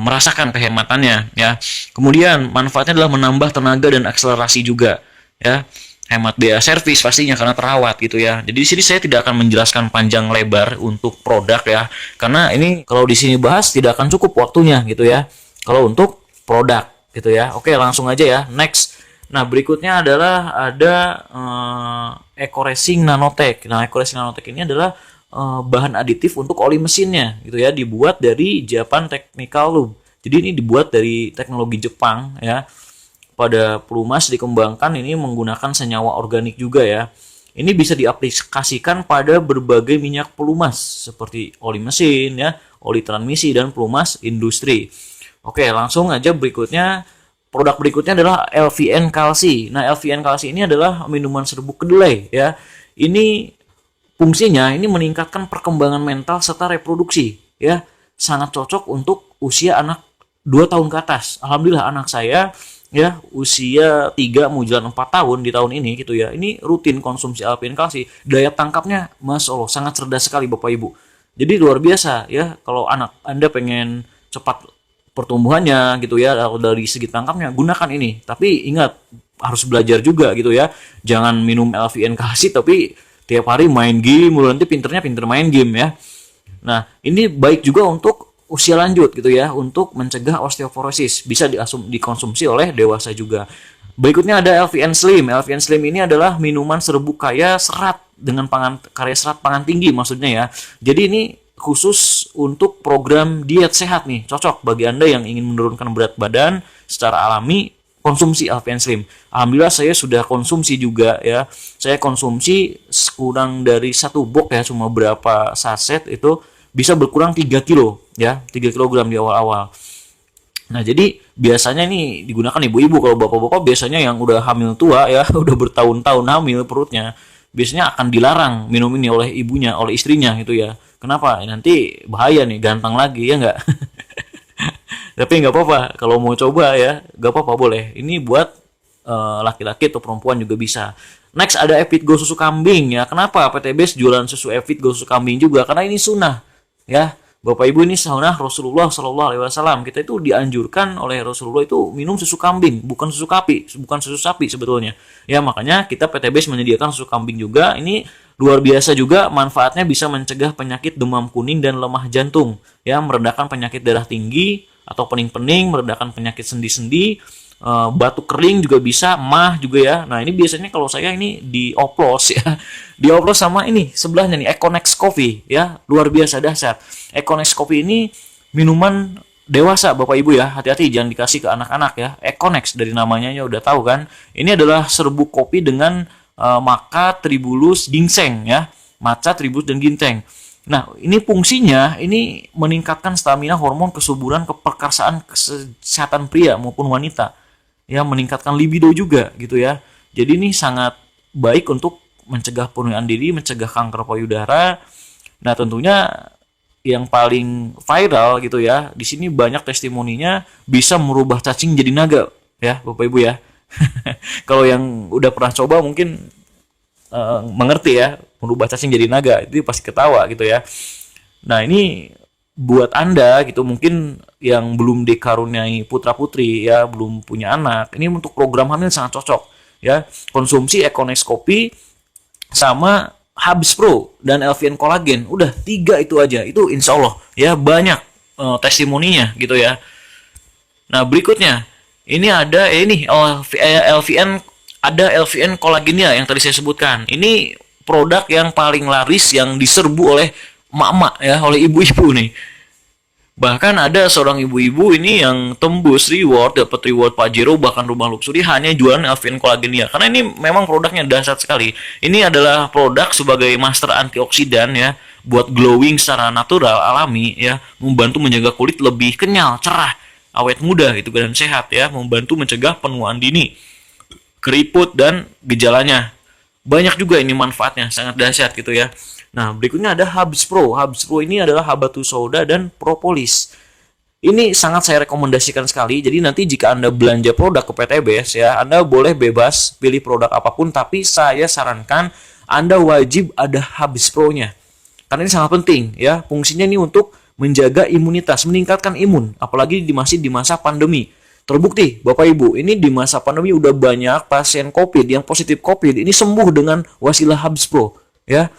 merasakan kehematannya ya. Kemudian manfaatnya adalah menambah tenaga dan akselerasi juga ya. Hemat biaya servis pastinya karena terawat gitu ya. Jadi di sini saya tidak akan menjelaskan panjang lebar untuk produk ya, karena ini kalau di sini bahas tidak akan cukup waktunya gitu ya. Kalau untuk produk gitu ya. Oke, langsung aja ya. Next. Nah, berikutnya adalah ada Eco Racing Nanotech. Nah, Eco Racing Nanotech ini adalah bahan aditif untuk oli mesinnya gitu ya, dibuat dari Japan Technical Lube. Jadi ini dibuat dari teknologi Jepang ya. Pada pelumas dikembangkan ini menggunakan senyawa organik juga ya. Ini bisa diaplikasikan pada berbagai minyak pelumas seperti oli mesin ya, oli transmisi dan pelumas industri. Oke, langsung aja berikutnya. Produk berikutnya adalah LVN Kalsi. Nah, LVN Kalsi ini adalah minuman serbuk kedelai ya. Ini fungsinya ini meningkatkan perkembangan mental serta reproduksi ya. Sangat cocok untuk usia anak 2 tahun ke atas. Alhamdulillah anak saya ya usia 3 mau jalan 4 tahun di tahun ini gitu ya. Ini rutin konsumsi LVN Kalsi. Daya tangkapnya Masya Allah sangat cerdas sekali Bapak Ibu. Jadi luar biasa ya, kalau anak Anda pengen cepat pertumbuhannya gitu ya, dari segi tangkapnya gunakan ini. Tapi ingat harus belajar juga gitu ya. Jangan minum LVN Kalsi tapi tiap hari main game, nanti pinter main game ya. Nah, ini baik juga untuk usia lanjut gitu ya, untuk mencegah osteoporosis. Bisa dikonsumsi oleh dewasa juga. Berikutnya ada LVN Slim. LVN Slim ini adalah minuman serbuk kaya serat dengan kaya serat pangan tinggi maksudnya ya. Jadi ini khusus untuk program diet sehat nih, cocok bagi Anda yang ingin menurunkan berat badan secara alami, konsumsi LVN Slim. Alhamdulillah saya sudah konsumsi juga ya. Saya konsumsi kurang dari 1 box ya, cuma berapa saset itu bisa berkurang 3 kilo ya, 3 kilogram di awal-awal. Nah, jadi biasanya ini digunakan ibu-ibu. Kalau bapak-bapak biasanya yang udah hamil tua ya, udah bertahun-tahun hamil perutnya, biasanya akan dilarang minum ini oleh ibunya, oleh istrinya gitu ya. Kenapa? Nanti bahaya nih, ganteng lagi ya nggak? Tapi nggak apa-apa, kalau mau coba ya, nggak apa-apa boleh. Ini buat laki-laki atau perempuan juga bisa. Next ada Evitgo susu kambing ya. Kenapa PTBS jualan susu Evitgo susu kambing juga? Karena ini sunnah ya. Bapak Ibu, ini sunnah Rasulullah Shallallahu Alaihi Wasallam. Kita itu dianjurkan oleh Rasulullah itu minum susu kambing, bukan susu sapi sebetulnya. Ya makanya kita PTBS menyediakan susu kambing juga. Ini luar biasa juga manfaatnya, bisa mencegah penyakit demam kuning dan lemah jantung, ya, meredakan penyakit darah tinggi atau pening-pening, meredakan penyakit sendi-sendi, batuk kering juga bisa, mah juga ya. Nah, ini biasanya kalau saya ini dioplos ya. Dioplos sama ini sebelahnya nih Econex Coffee ya, luar biasa dahsyat. Econex Coffee ini minuman dewasa Bapak Ibu ya, hati-hati jangan dikasih ke anak-anak ya. Econex dari namanya ya udah tahu kan. Ini adalah serbuk kopi dengan maca, tribulus, ginseng ya. Maca, tribulus dan ginseng. Nah, ini fungsinya ini meningkatkan stamina, hormon kesuburan, keperkasaan, kesehatan pria maupun wanita. Ya, meningkatkan libido juga gitu ya. Jadi ini sangat baik untuk mencegah penuaan diri, mencegah kanker payudara. Nah, tentunya yang paling viral gitu ya, di sini banyak testimoninya bisa merubah cacing jadi naga ya Bapak Ibu ya. Kalau yang udah pernah coba mungkin mengerti ya, merubah cacing jadi naga itu pasti ketawa gitu ya. Nah, ini buat Anda gitu mungkin yang belum dikaruniai putra putri ya, belum punya anak, ini untuk program hamil sangat cocok ya. Konsumsi Econex Kopi sama Habs Pro dan LVN Collagen, udah 3 itu aja, itu insya Allah ya banyak testimoninya gitu ya. Nah, berikutnya ini ada LVN, ada LVN Collagennya yang tadi saya sebutkan. Ini produk yang paling laris yang diserbu oleh emak-emak ya, oleh ibu-ibu nih. Bahkan ada seorang ibu-ibu ini yang tembus dapat reward Pajero, bahkan rumah luxury hanya jualan LVN Collagennya. Karena ini memang produknya dahsyat sekali. Ini adalah produk sebagai master antioksidan ya, buat glowing secara natural, alami ya, membantu menjaga kulit lebih kenyal, cerah, awet muda gitu dan sehat ya, membantu mencegah penuaan dini, keriput dan gejalanya. Banyak juga ini manfaatnya, sangat dahsyat gitu ya. Nah, berikutnya ada Habs Pro. Habs Pro ini adalah habatus sauda dan propolis. Ini sangat saya rekomendasikan sekali. Jadi nanti jika Anda belanja produk ke PTBS ya, Anda boleh bebas pilih produk apapun, tapi saya sarankan Anda wajib ada Habs Pro-nya. Karena ini sangat penting ya. Fungsinya ini untuk menjaga imunitas, meningkatkan imun, apalagi masih di masa pandemi. Terbukti Bapak Ibu, ini di masa pandemi udah banyak pasien COVID yang positif COVID ini sembuh dengan wasilah Habs Pro ya.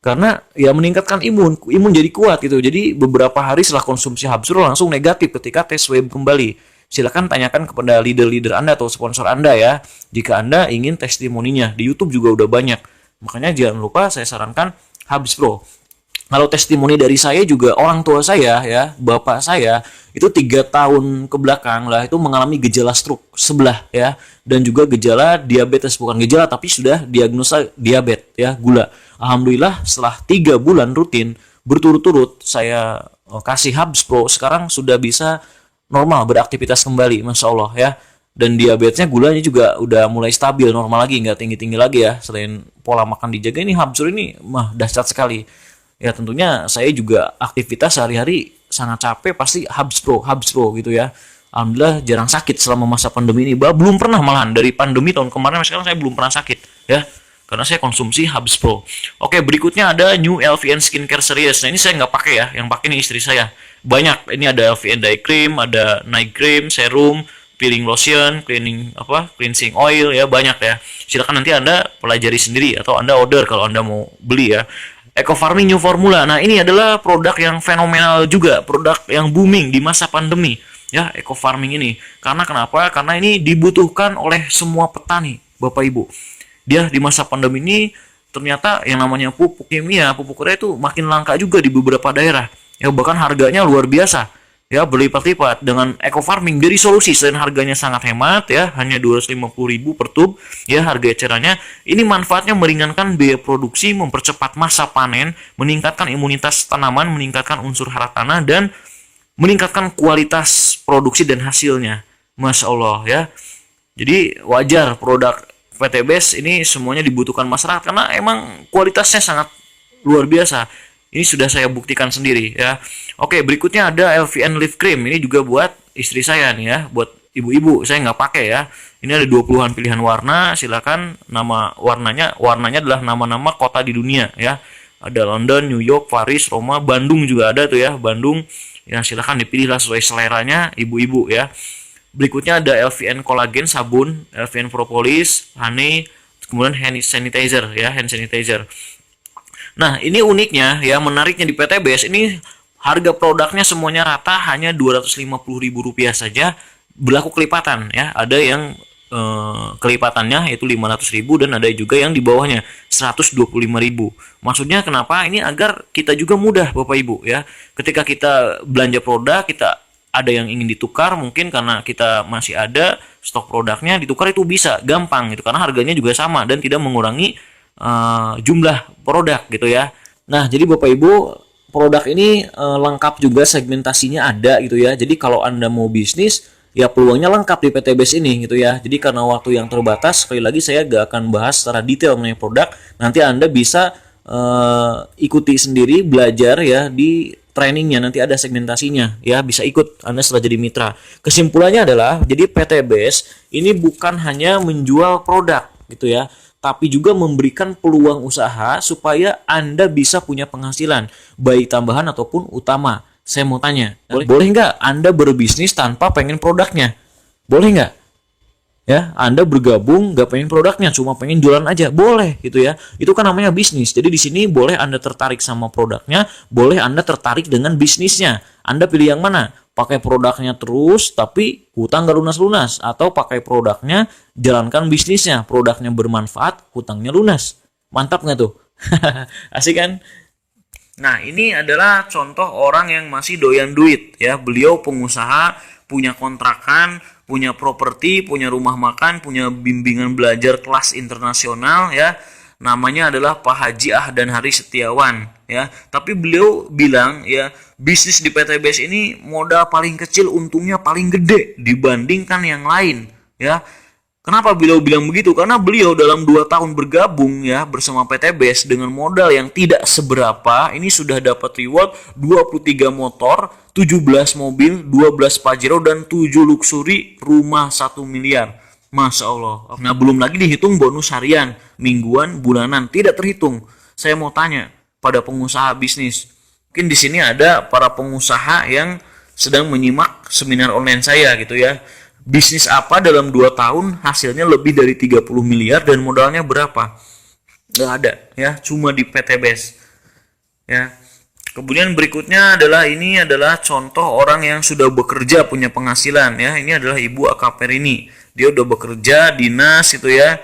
Karena ya meningkatkan imun jadi kuat gitu. Jadi beberapa hari setelah konsumsi Habs Pro langsung negatif ketika tes swab kembali. Silakan tanyakan kepada leader-leader Anda atau sponsor Anda ya, jika Anda ingin testimoninya. Di YouTube juga udah banyak. Makanya jangan lupa saya sarankan Habs Pro. Kalau testimoni dari saya juga, orang tua saya ya, bapak saya itu 3 tahun ke belakang lah itu mengalami gejala stroke sebelah ya, dan juga gejala diabetes, bukan gejala tapi sudah diagnosa diabetes ya, gula. Alhamdulillah setelah 3 bulan rutin berturut-turut saya kasih Hubs Pro, sekarang sudah bisa normal beraktivitas kembali, masya Allah ya. Dan diabetesnya, gulanya juga udah mulai stabil, normal lagi, nggak tinggi-tinggi lagi ya. Selain pola makan dijaga, ini Hubs Pro ini mah dahsyat sekali. Ya tentunya saya juga aktivitas sehari-hari sangat capek, pasti Hubs Pro gitu ya. Alhamdulillah jarang sakit selama masa pandemi ini. Belum pernah, malahan dari pandemi tahun kemarin sekarang saya belum pernah sakit ya. Karena saya konsumsi Hubs Pro. Oke, berikutnya ada New LVN Skincare Series. Nah ini saya nggak pakai ya, yang pakai ini istri saya. Banyak, ini ada LVN Day Cream, ada Night Cream, Serum, peeling lotion, cleansing oil ya, banyak ya. Silakan nanti Anda pelajari sendiri atau Anda order kalau Anda mau beli ya. Eco Farming New Formula. Nah, ini adalah produk yang fenomenal juga, produk yang booming di masa pandemi ya, Eco Farming ini. Karena kenapa? Karena ini dibutuhkan oleh semua petani, Bapak Ibu. Dia di masa pandemi ini ternyata yang namanya pupuk kimia, pupuk urea itu makin langka juga di beberapa daerah. Ya, bahkan harganya luar biasa. Ya, berlipat-lipat. Dengan eco farming jadi solusi, selain harganya sangat hemat ya, hanya 250.000 per tub ya harga ecerannya. Ini manfaatnya meringankan biaya produksi, mempercepat masa panen, meningkatkan imunitas tanaman, meningkatkan unsur hara tanah, dan meningkatkan kualitas produksi dan hasilnya. Masya Allah ya. Jadi wajar produk PTBS ini semuanya dibutuhkan masyarakat karena emang kualitasnya sangat luar biasa. Ini sudah saya buktikan sendiri ya. Oke, berikutnya ada LVN Lift Cream. Ini juga buat istri saya nih ya, buat ibu-ibu. Saya nggak pakai ya. Ini ada 20-an pilihan warna. Silakan, nama warnanya adalah nama-nama kota di dunia ya. Ada London, New York, Paris, Roma, Bandung juga ada tuh ya, Bandung. Ya, silakan dipilihlah sesuai seleranya ibu-ibu ya. Berikutnya ada LVN Collagen sabun, LVN Propolis, Honey, kemudian hand sanitizer ya, hand sanitizer. Nah, ini uniknya ya, menariknya di PTBS ini harga produknya semuanya rata hanya Rp250.000 saja, berlaku kelipatan ya. Ada yang kelipatannya yaitu 500.000 dan ada juga yang di bawahnya 125.000. Maksudnya kenapa? Ini agar kita juga mudah Bapak Ibu ya. Ketika kita belanja produk, kita ada yang ingin ditukar, mungkin karena kita masih ada stok produknya, ditukar itu bisa gampang gitu karena harganya juga sama dan tidak mengurangi jumlah produk gitu ya. Nah, jadi Bapak Ibu, produk ini lengkap juga, segmentasinya ada gitu ya. Jadi kalau Anda mau bisnis, ya peluangnya lengkap di PTBS ini gitu ya. Jadi karena waktu yang terbatas, sekali lagi saya gak akan bahas secara detail mengenai produk. Nanti Anda bisa ikuti sendiri, belajar ya di trainingnya, nanti ada segmentasinya ya, bisa ikut Anda setelah jadi mitra. Kesimpulannya adalah, jadi PTBS ini bukan hanya menjual produk gitu ya, tapi juga memberikan peluang usaha supaya Anda bisa punya penghasilan, baik tambahan ataupun utama. Saya mau tanya, boleh nggak Anda berbisnis tanpa pengen produknya? Boleh nggak? Ya, Anda bergabung nggak pengen produknya, cuma pengen jualan aja, boleh gitu ya. Itu kan namanya bisnis. Jadi di sini boleh Anda tertarik sama produknya, boleh Anda tertarik dengan bisnisnya. Anda pilih yang mana? Pakai produknya terus tapi hutang gak lunas-lunas, atau pakai produknya jalankan bisnisnya, produknya bermanfaat, hutangnya lunas. Mantap nggak tuh? Asik kan? Nah, ini adalah contoh orang yang masih doyan duit ya. Beliau pengusaha, punya kontrakan, punya properti, punya rumah makan, punya bimbingan belajar kelas internasional ya. Namanya adalah Pak Haji Ahdan Hari Setiawan ya. Tapi beliau bilang ya, bisnis di PTBS ini modal paling kecil, untungnya paling gede dibandingkan yang lain ya. Kenapa beliau bilang begitu? Karena beliau dalam 2 tahun bergabung ya bersama PTBS dengan modal yang tidak seberapa, ini sudah dapat reward 23 motor, 17 mobil, 12 Pajero, dan 7 luxury rumah 1 miliar. Masya Allah. Nah, belum lagi dihitung bonus harian, mingguan, bulanan, tidak terhitung. Saya mau tanya pada pengusaha bisnis. Mungkin di sini ada para pengusaha yang sedang menyimak seminar online saya gitu ya. Bisnis apa dalam 2 tahun hasilnya lebih dari 30 miliar dan modalnya berapa? Nggak ada ya, cuma di PTBS ya. Kemudian berikutnya adalah, ini adalah contoh orang yang sudah bekerja punya penghasilan ya. Ini adalah Ibu Akaperini. Dia udah bekerja dinas itu ya.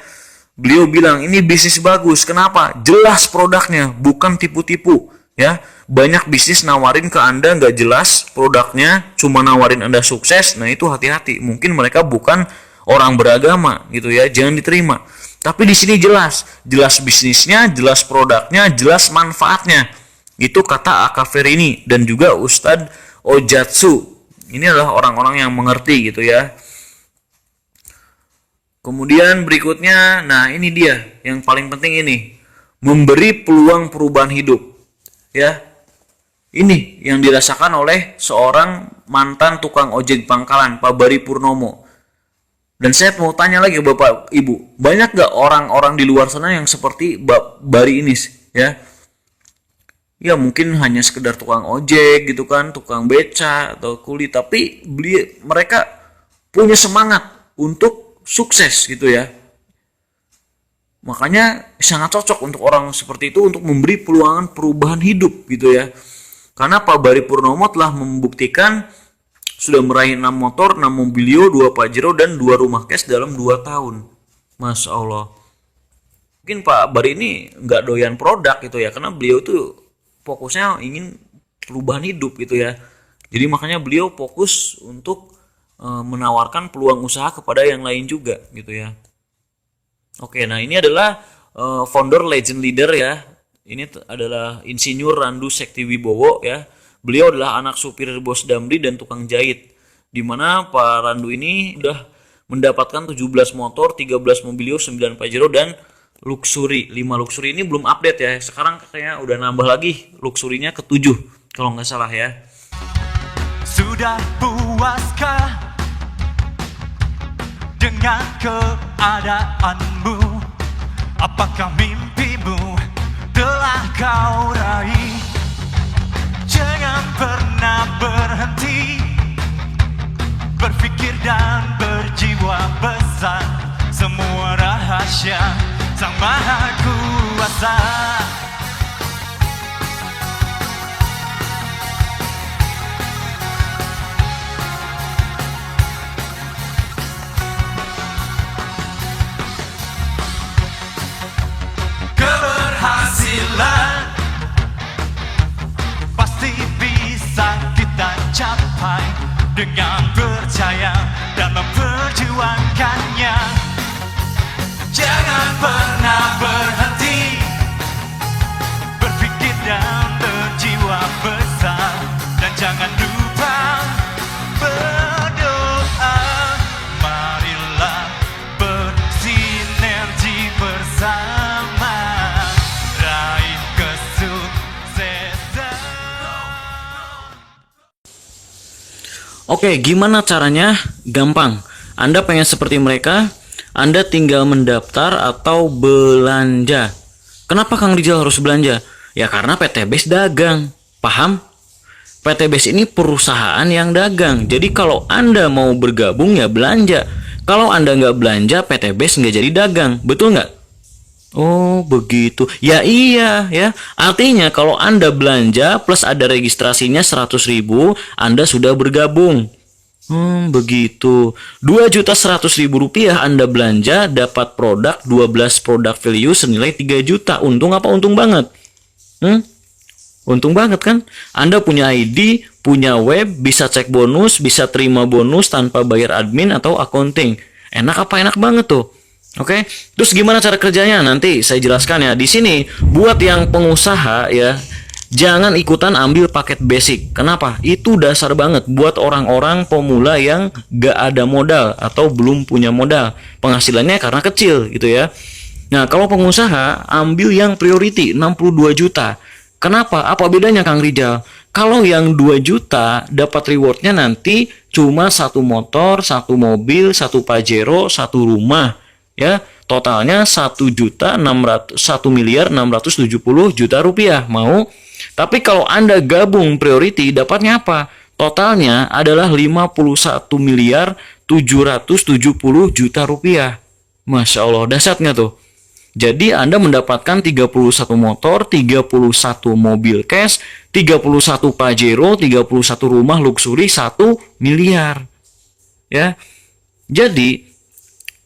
Beliau bilang ini bisnis bagus. Kenapa? Jelas produknya, bukan tipu-tipu Ya, banyak bisnis nawarin ke Anda nggak jelas produknya, cuma nawarin Anda sukses. Nah, itu hati-hati. Mungkin mereka bukan orang beragama gitu ya, jangan diterima. Tapi di sini jelas bisnisnya, jelas produknya, jelas manfaatnya. Itu kata Akaverini dan juga Ustadz Ojatsu. Ini adalah orang-orang yang mengerti gitu ya. Kemudian berikutnya, nah ini dia yang paling penting ini, memberi peluang perubahan hidup. Ya, ini yang dirasakan oleh seorang mantan tukang ojek pangkalan, Pak Bari Purnomo. Dan saya mau tanya lagi Bapak Ibu, banyak gak orang-orang di luar sana yang seperti Bari ini ya? Ya mungkin hanya sekedar tukang ojek gitu kan, tukang beca atau kuli, tapi mereka punya semangat untuk sukses gitu ya. Makanya sangat cocok untuk orang seperti itu untuk memberi peluangan perubahan hidup gitu ya. Karena Pak Bari Purnomo telah membuktikan sudah meraih 6 motor, 6 mobilio, 2 Pajero, dan 2 rumah cash dalam 2 tahun. Masya Allah. Mungkin Pak Bari ini nggak doyan produk gitu ya, karena beliau tuh fokusnya ingin perubahan hidup gitu ya. Jadi makanya beliau fokus untuk menawarkan peluang usaha kepada yang lain juga gitu ya. Oke, nah ini adalah founder legend leader ya. Ini adalah Insinyur Randu Sektiwibowo ya. Beliau adalah anak supir bos Damri dan tukang jahit. Di mana Pak Randu ini sudah mendapatkan 17 motor, 13 mobilio, 9 Pajero, dan Luxury. 5 Luxury ini belum update ya. Sekarang kayaknya udah nambah lagi Luxury-nya ke-7 kalau nggak salah ya. Sudah puaskah dengan keadaanmu? Apakah mimpimu telah kau raih? Jangan pernah berhenti berpikir dan berjiwa besar. Semua rahasia Sang Maha Kuasa. Keberhasilan pasti bisa kita capai dengan percaya dan memperjuangkannya. Jangan pernah berhenti berpikir dan berjiwa besar, dan jangan lupa berdoa. Marilah bersinergi bersama raih kesuksesan. Oke, gimana caranya? Gampang. Anda pengen seperti mereka, Anda tinggal mendaftar atau belanja. Kenapa Kang Rijal harus belanja? Ya karena PT BES dagang. Paham? PT BES ini perusahaan yang dagang. Jadi kalau Anda mau bergabung ya belanja. Kalau Anda nggak belanja, PT BES nggak jadi dagang. Betul nggak? Oh begitu. Ya iya ya. Artinya kalau Anda belanja plus ada registrasinya 100.000, Anda sudah bergabung. Begitu. 2.100.000 rupiah Anda belanja, dapat produk 12 produk value senilai 3 juta. Untung apa untung banget? Untung banget kan? Anda punya ID, punya web, bisa cek bonus, bisa terima bonus tanpa bayar admin atau accounting. Enak apa enak banget tuh. Oke, terus gimana cara kerjanya? Nanti saya jelaskan ya. Di sini buat yang pengusaha ya, jangan ikutan ambil paket basic. Kenapa? Itu dasar banget buat orang-orang pemula yang gak ada modal atau belum punya modal. Penghasilannya karena kecil gitu ya. Nah, kalau pengusaha ambil yang priority 62 juta. Kenapa? Apa bedanya Kang Rijal? Kalau yang 2 juta dapat rewardnya nanti cuma 1 motor, 1 mobil, 1 Pajero, 1 rumah. Ya, totalnya 1.670 juta rupiah. Mau? Tapi kalau Anda gabung priority dapatnya apa? Totalnya adalah 51.770 juta rupiah. Masya Allah, dahsyatnya tuh. Jadi Anda mendapatkan 31 motor, 31 mobil cash, 31 Pajero, 31 rumah luxury, 1 miliar. Ya. Jadi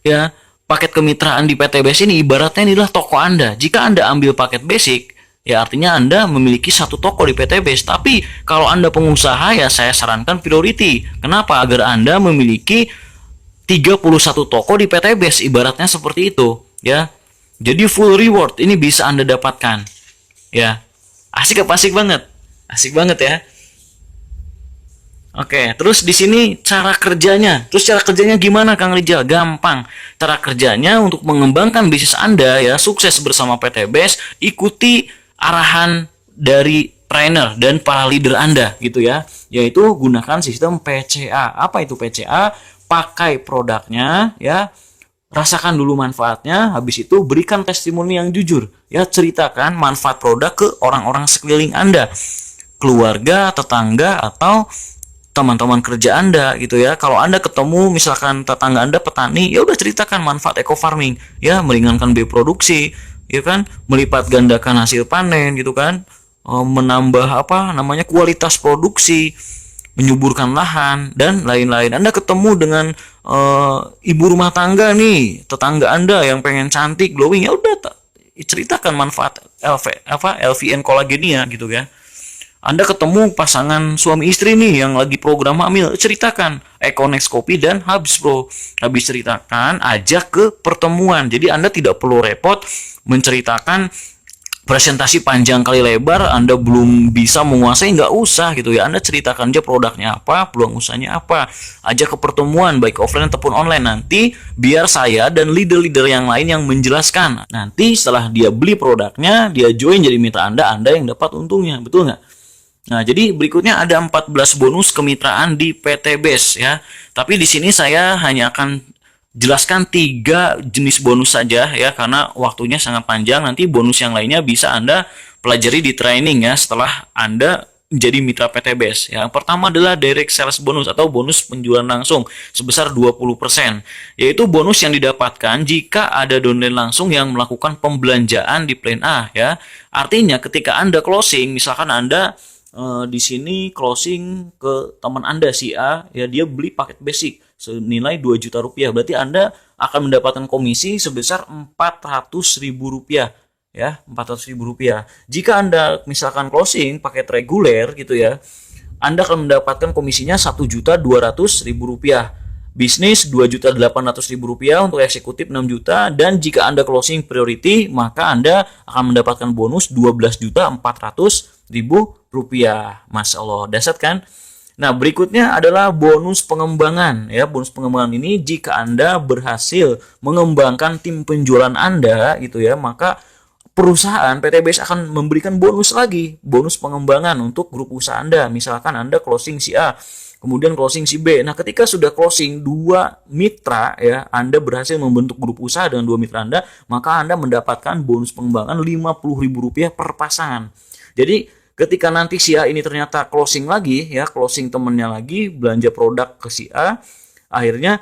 ya, paket kemitraan di PT BES ini ibaratnya inilah toko Anda. Jika Anda ambil paket basic, Ya artinya Anda memiliki satu toko di PT Base. Tapi kalau Anda pengusaha ya saya sarankan priority. Kenapa? Agar Anda memiliki 31 toko di PT Base, ibaratnya seperti itu ya. Jadi full reward ini bisa Anda dapatkan. Ya. Asik apa asik banget? Asik banget ya. Oke, terus di sini cara kerjanya. Terus cara kerjanya gimana Kang Rijal? Gampang. Cara kerjanya untuk mengembangkan bisnis Anda ya, sukses bersama PT Base, ikuti arahan dari trainer dan para leader Anda gitu ya. Yaitu gunakan sistem PCA. Apa itu PCA? Pakai produknya ya. Rasakan dulu manfaatnya, habis itu berikan testimoni yang jujur. Ya, ceritakan manfaat produk ke orang-orang sekeliling Anda. Keluarga, tetangga atau teman-teman kerja Anda gitu ya. Kalau Anda ketemu misalkan tetangga Anda petani, ya udah ceritakan manfaat eco farming ya, meringankan biaya produksi, ya kan, melipat gandakan hasil panen gitu kan, menambah apa namanya kualitas produksi, menyuburkan lahan dan lain-lain. Anda ketemu dengan ibu rumah tangga nih, tetangga Anda yang pengen cantik, glowing, ya udah ceritakan manfaat LVN kolagenia gitu ya. Anda ketemu pasangan suami istri nih yang lagi program hamil, ceritakan Econex Kopi dan Habis Pro. Habis ceritakan, ajak ke pertemuan. Jadi Anda tidak perlu repot menceritakan presentasi panjang kali lebar, Anda belum bisa menguasai, nggak usah gitu ya. Anda ceritakan aja produknya apa, peluang usahanya apa. Ajak ke pertemuan baik offline ataupun online. Nanti biar saya dan leader-leader yang lain yang menjelaskan. Nanti setelah dia beli produknya, dia join jadi mitra Anda yang dapat untungnya. Betul nggak? Nah, jadi berikutnya ada 14 bonus kemitraan di PT Base ya. Tapi di sini saya hanya akan jelaskan 3 jenis bonus saja ya, karena waktunya sangat panjang. Nanti bonus yang lainnya bisa Anda pelajari di training ya setelah Anda menjadi mitra PT Base. Yang pertama adalah direct sales bonus atau bonus penjualan langsung sebesar 20%. Yaitu bonus yang didapatkan jika ada downline langsung yang melakukan pembelanjaan di plan A ya. Artinya ketika Anda closing, misalkan Anda di sini closing ke teman Anda si A ya, dia beli paket basic senilai 2 juta rupiah, berarti Anda akan mendapatkan komisi sebesar 400 ribu rupiah ya, 400 ribu rupiah. Jika Anda misalkan closing paket reguler gitu ya, Anda akan mendapatkan komisinya 1.200.000 rupiah. Bisnis 2.800.000 rupiah, untuk eksekutif 6 juta, dan jika Anda closing priority maka Anda akan mendapatkan bonus 12.400.000 rupiah. Masya Allah, dahsyat kan? Nah, berikutnya adalah bonus pengembangan ya. Bonus pengembangan ini jika Anda berhasil mengembangkan tim penjualan Anda gitu ya, maka perusahaan PT Base akan memberikan bonus lagi, bonus pengembangan untuk grup usaha Anda. Misalkan Anda closing si A, kemudian closing si B. Nah, ketika sudah closing 2 mitra ya, Anda berhasil membentuk grup usaha dengan 2 mitra Anda, maka Anda mendapatkan bonus pengembangan Rp50.000 per pasangan. Jadi ketika nanti si A ini ternyata closing lagi ya, closing temennya lagi, belanja produk ke si A, akhirnya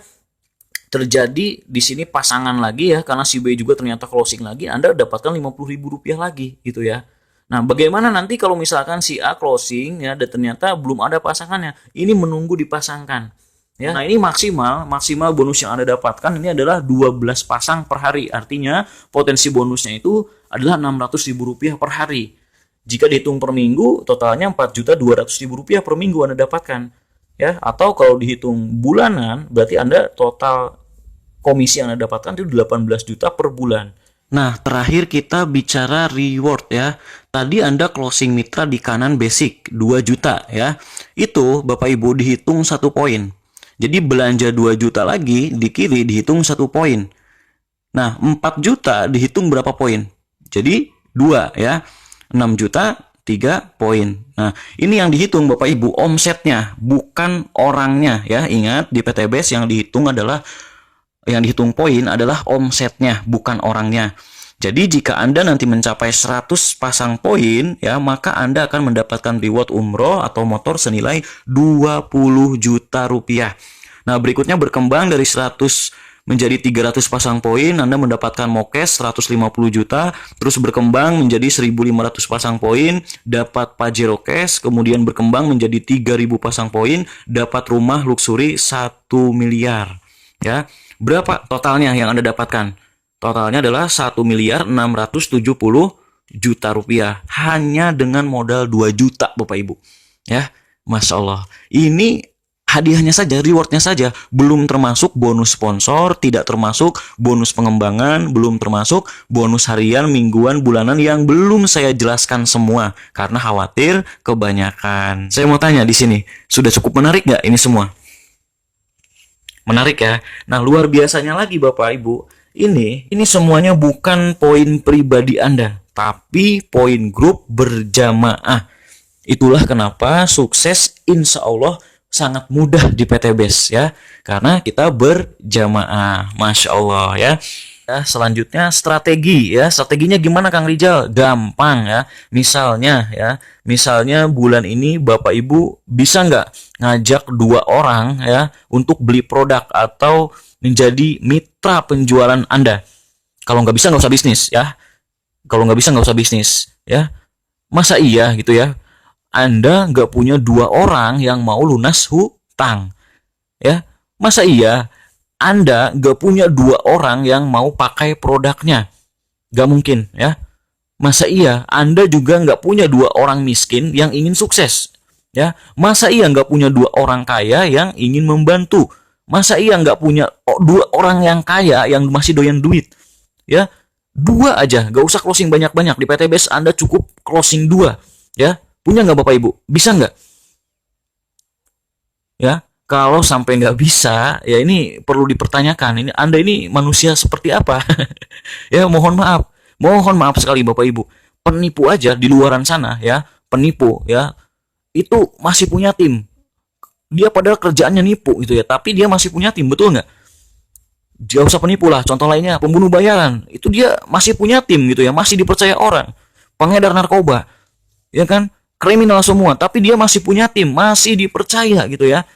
terjadi di sini pasangan lagi ya, karena si B juga ternyata closing lagi, Anda dapatkan Rp50.000 lagi gitu ya. Nah, bagaimana nanti kalau misalkan si A closing ya dan ternyata belum ada pasangannya? Ini menunggu dipasangkan. Ya. Nah, ini maksimal bonus yang Anda dapatkan ini adalah 12 pasang per hari. Artinya potensi bonusnya itu adalah Rp600.000 per hari. Jika dihitung per minggu, totalnya Rp4.200.000 per minggu Anda dapatkan. Ya, atau kalau dihitung bulanan, berarti Anda total komisi yang Anda dapatkan itu 18 juta per bulan. Nah, terakhir kita bicara reward ya. Tadi Anda closing mitra di kanan basic 2 juta ya. Itu Bapak Ibu dihitung 1 poin. Jadi belanja 2 juta lagi di kiri dihitung 1 poin. Nah, 4 juta dihitung berapa poin? Jadi 2 ya. 6 juta 3 poin. Nah, ini yang dihitung Bapak Ibu omsetnya, bukan orangnya ya. Ingat, di PT Base yang dihitung poin adalah omsetnya, bukan orangnya. Jadi jika Anda nanti mencapai 100 pasang poin ya, maka Anda akan mendapatkan reward umroh atau motor senilai 20 juta rupiah. Nah, berikutnya berkembang dari 100 menjadi 300 pasang poin, Anda mendapatkan mokes 150 juta, terus berkembang menjadi 1.500 pasang poin, dapat Pajero cash, kemudian berkembang menjadi 3.000 pasang poin, dapat rumah luxury 1 miliar. Ya. Berapa totalnya yang Anda dapatkan? Totalnya adalah 1.670 juta rupiah hanya dengan modal 2 juta Bapak Ibu. Ya, Masya Allah. Ini hadiahnya saja, rewardnya saja, belum termasuk bonus sponsor, tidak termasuk bonus pengembangan, belum termasuk bonus harian, mingguan, bulanan yang belum saya jelaskan semua karena khawatir kebanyakan. Saya mau tanya di sini, sudah cukup menarik nggak ini semua? Menarik ya. Nah, luar biasanya lagi Bapak Ibu, ini semuanya bukan poin pribadi Anda, tapi poin grup berjamaah. Itulah kenapa sukses insya Allah sangat mudah di PT Base ya, karena kita berjamaah. Masya Allah ya. Selanjutnya strategi ya. Strateginya gimana Kang Rijal? Gampang ya. Misalnya bulan ini Bapak Ibu bisa nggak ngajak 2 orang ya untuk beli produk atau menjadi mitra penjualan Anda. Kalau nggak bisa nggak usah bisnis ya. Kalau nggak bisa nggak usah bisnis ya. Masa iya gitu ya? Anda nggak punya 2 orang yang mau lunas hutang ya. Masa iya Anda nggak punya 2 orang yang mau pakai produknya? Nggak mungkin ya. Masa iya Anda juga nggak punya 2 orang miskin yang ingin sukses ya. Masa iya nggak punya 2 orang kaya yang ingin membantu? Masa iya nggak punya 2 orang yang kaya yang masih doyan duit ya? 2 aja, nggak usah closing banyak-banyak. Di PT Base Anda cukup closing 2 ya. Punya nggak Bapak Ibu? Bisa nggak? Ya, kalau sampai nggak bisa, ya ini perlu dipertanyakan. Ini Anda ini manusia seperti apa? Ya, mohon maaf sekali Bapak Ibu. Penipu aja di luaran sana ya, penipu ya, itu masih punya tim. Dia padahal kerjaannya nipu gitu ya, tapi dia masih punya tim, betul nggak? Gak usah penipu lah. Contoh lainnya pembunuh bayaran, itu dia masih punya tim gitu ya, masih dipercaya orang. Pengedar narkoba, ya kan? Kriminal semua, tapi dia masih punya tim, masih dipercaya gitu ya.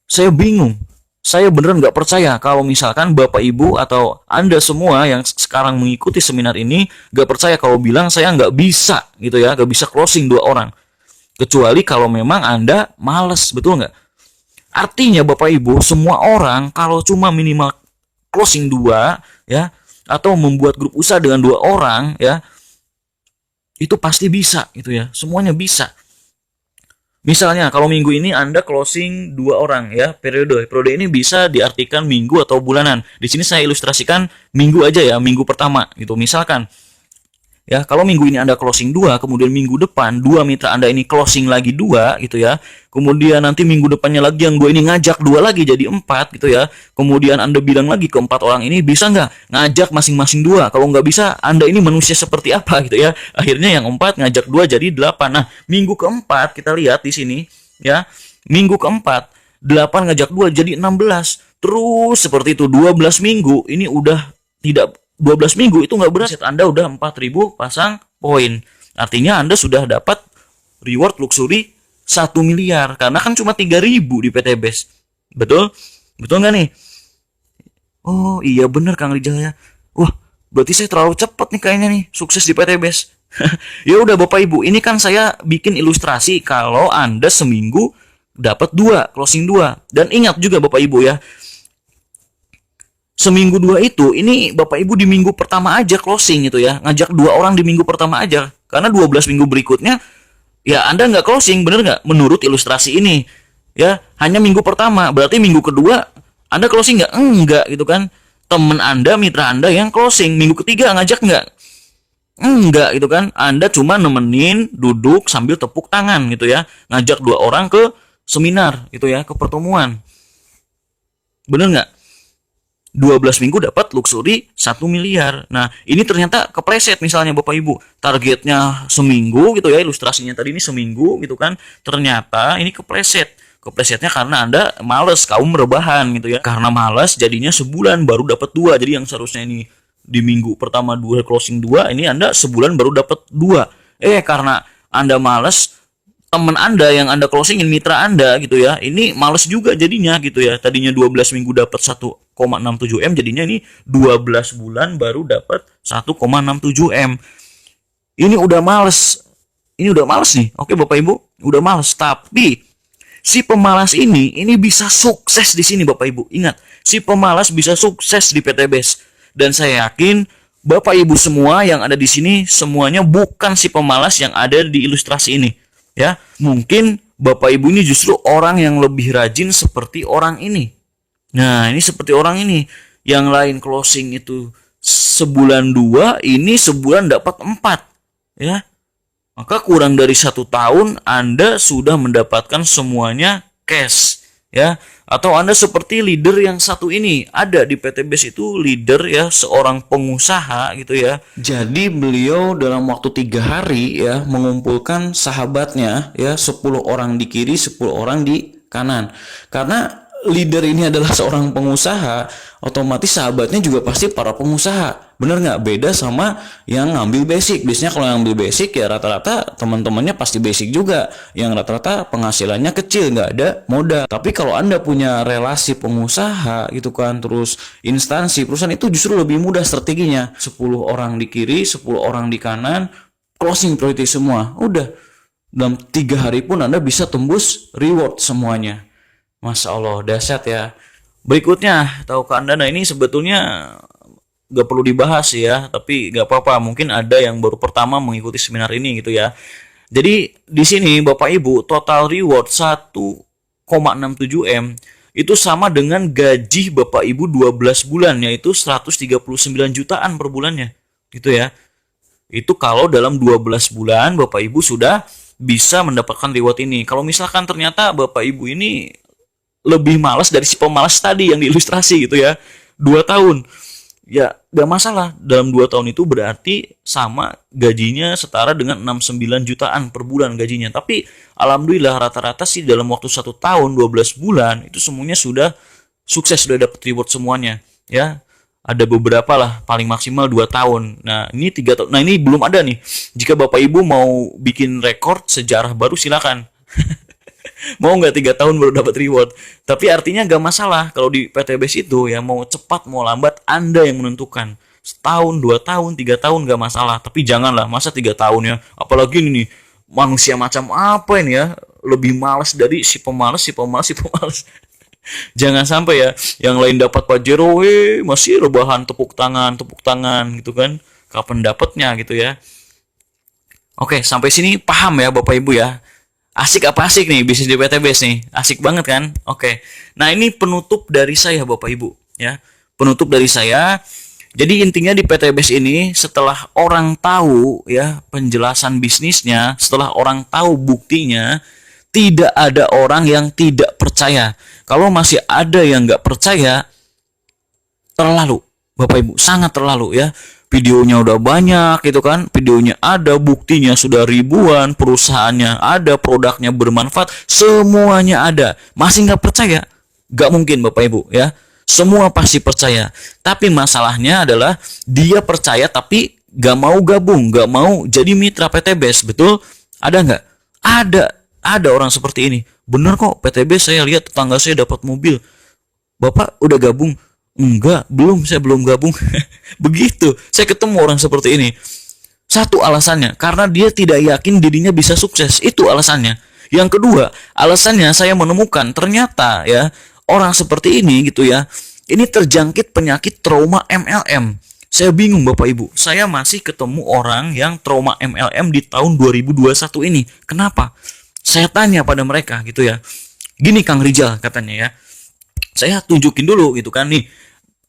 Saya bingung, saya beneran nggak percaya kalau misalkan Bapak Ibu atau Anda semua yang sekarang mengikuti seminar ini nggak percaya kalau bilang saya nggak bisa gitu ya, nggak bisa closing 2 orang. Kecuali kalau memang Anda males, betul nggak? Artinya Bapak Ibu, semua orang kalau cuma minimal closing 2 ya, atau membuat grup usaha dengan 2 orang ya, itu pasti bisa gitu ya, semuanya bisa. Misalnya kalau minggu ini Anda closing 2 orang ya, periode ini bisa diartikan minggu atau bulanan. Di sini saya ilustrasikan minggu aja ya, minggu pertama gitu. Misalkan ya, kalau minggu ini Anda closing 2, kemudian minggu depan 2 mitra Anda ini closing lagi 2 gitu ya. Kemudian nanti minggu depannya lagi yang 2 ini ngajak 2 lagi jadi 4 gitu ya. Kemudian Anda bilang lagi ke 4 orang ini, bisa nggak ngajak masing-masing 2? Kalau nggak bisa, Anda ini manusia seperti apa gitu ya. Akhirnya yang 4 ngajak 2 jadi 8. Nah, minggu keempat kita lihat di sini ya. Minggu keempat 8 ngajak 2 jadi 16. Terus seperti itu 12 minggu ini udah tidak 12 minggu itu nggak berat, Anda udah 4.000 pasang poin. Artinya Anda sudah dapat reward luxury 1 miliar. Karena kan cuma 3.000 di PT Base. Betul? Betul nggak nih? Oh iya bener Kang Rijal ya. Wah, berarti saya terlalu cepat nih kayaknya nih sukses di PT Base. Ya udah Bapak Ibu, ini kan saya bikin ilustrasi kalau Anda seminggu dapat 2, closing 2. Dan ingat juga Bapak Ibu ya, seminggu 2 itu, ini Bapak Ibu di minggu pertama aja closing gitu ya. Ngajak 2 orang di minggu pertama aja. Karena 12 minggu berikutnya, ya Anda nggak closing, bener nggak? Menurut ilustrasi ini. Ya, hanya minggu pertama. Berarti minggu kedua, Anda closing nggak? Enggak gitu kan. Temen Anda, mitra Anda yang closing. Minggu ketiga ngajak nggak? Enggak gitu kan. Anda cuma nemenin, duduk sambil tepuk tangan gitu ya. Ngajak 2 orang ke seminar gitu ya, ke pertemuan. Bener nggak? 12 minggu dapat luxury 1 miliar. Nah, ini ternyata kepleset misalnya Bapak Ibu. Targetnya seminggu gitu ya, ilustrasinya tadi ini seminggu gitu kan. Ternyata ini kepleset. Keplesetnya karena Anda males, kaum rebahan gitu ya. Karena males jadinya sebulan baru dapat 2. Jadi yang seharusnya ini di minggu pertama 2 closing 2, ini Anda sebulan baru dapat 2. Karena Anda males, teman Anda yang Anda closingin, mitra Anda gitu ya, ini males juga jadinya gitu ya. Tadinya 12 minggu dapat 1,67 M, jadinya ini 12 bulan baru dapat 1,67 M. Ini udah males. Ini udah males nih. Oke Bapak Ibu, udah males. Tapi si pemalas ini bisa sukses di sini Bapak Ibu. Ingat, si pemalas bisa sukses di PT Base. Dan saya yakin Bapak Ibu semua yang ada di sini semuanya bukan si pemalas yang ada di ilustrasi ini, ya. Mungkin Bapak Ibu ini justru orang yang lebih rajin seperti orang ini. Nah, ini seperti orang ini. Yang lain closing itu sebulan 2, ini sebulan dapat 4, ya. Maka kurang dari 1 tahun Anda sudah mendapatkan semuanya cash, ya. Atau Anda seperti leader yang satu ini, ada di PT BES itu leader ya, seorang pengusaha gitu ya. Jadi beliau dalam waktu 3 hari ya mengumpulkan sahabatnya ya, 10 orang di kiri, 10 orang di kanan. Karena leader ini adalah seorang pengusaha, otomatis sahabatnya juga pasti para pengusaha. Bener nggak? Beda sama yang ngambil basic. Biasanya kalau yang ngambil basic ya rata-rata teman-temannya pasti basic juga. Yang rata-rata penghasilannya kecil, nggak ada modal. Tapi kalau Anda punya relasi pengusaha gitu kan, terus instansi perusahaan, itu justru lebih mudah strateginya. 10 orang di kiri, 10 orang di kanan, closing priority semua. Udah, dalam 3 hari pun Anda bisa tembus reward semuanya. Masya Allah, dahsyat ya. Berikutnya, tahukah Anda, nah ini sebetulnya gak perlu dibahas ya, tapi gak apa-apa, mungkin ada yang baru pertama mengikuti seminar ini gitu ya. Jadi di sini Bapak Ibu, total reward 1,67 M itu sama dengan gaji Bapak Ibu 12 bulan, yaitu 139 jutaan per bulannya gitu ya. Itu kalau dalam 12 bulan Bapak Ibu sudah bisa mendapatkan reward ini. Kalau misalkan ternyata Bapak Ibu ini lebih malas dari si pemalas tadi yang diilustrasi gitu ya, 2 tahun, ya gak masalah. Dalam 2 tahun itu berarti sama gajinya setara dengan 69 jutaan per bulan gajinya. Tapi alhamdulillah rata-rata sih dalam waktu 1 tahun 12 bulan itu semuanya sudah sukses, sudah dapat reward semuanya ya. Ada beberapa lah, paling maksimal 2 tahun. Nah ini 3 tahun. Nah ini belum ada nih. Jika Bapak Ibu mau bikin rekor sejarah baru silakan. Mau nggak 3 tahun baru dapat reward. Tapi artinya nggak masalah kalau di PT BES itu ya, mau cepat mau lambat Anda yang menentukan. Setahun, 2 tahun, 3 tahun nggak masalah. Tapi janganlah masa 3 tahun ya. Apalagi ini nih, manusia macam apa ini ya, lebih malas dari si pemalas. Jangan sampai ya yang lain dapat Pajero, masih rebahan tepuk tangan gitu kan. Kapan dapatnya gitu ya. Oke, sampai sini paham ya Bapak Ibu ya. Asik apa asik nih bisnis di PT BES nih? Asik banget kan? Oke. Nah, ini penutup dari saya Bapak Ibu ya. Penutup dari saya. Jadi intinya di PT BES ini, setelah orang tahu ya penjelasan bisnisnya, setelah orang tahu buktinya, tidak ada orang yang tidak percaya. Kalau masih ada yang nggak percaya, terlalu Bapak Ibu, sangat terlalu ya. Videonya udah banyak gitu kan, videonya ada, buktinya sudah ribuan, perusahaannya ada, produknya bermanfaat, semuanya ada, masih nggak percaya? Nggak mungkin Bapak Ibu ya, semua pasti percaya. Tapi masalahnya adalah dia percaya tapi nggak mau gabung, nggak mau jadi mitra PT BES. Betul? Ada nggak? Ada orang seperti ini. Bener kok, PT BES saya lihat tetangga saya dapat mobil. Bapak udah gabung? Enggak, belum, saya belum gabung. Begitu, saya ketemu orang seperti ini. Satu alasannya, karena dia tidak yakin dirinya bisa sukses. Itu alasannya. Yang kedua, alasannya saya menemukan ternyata ya, orang seperti ini gitu ya, ini terjangkit penyakit trauma MLM. Saya bingung Bapak Ibu, saya masih ketemu orang yang trauma MLM di tahun 2021 ini. Kenapa? Saya tanya pada mereka gitu ya. Gini Kang Rijal katanya ya, saya tunjukin dulu gitu kan nih,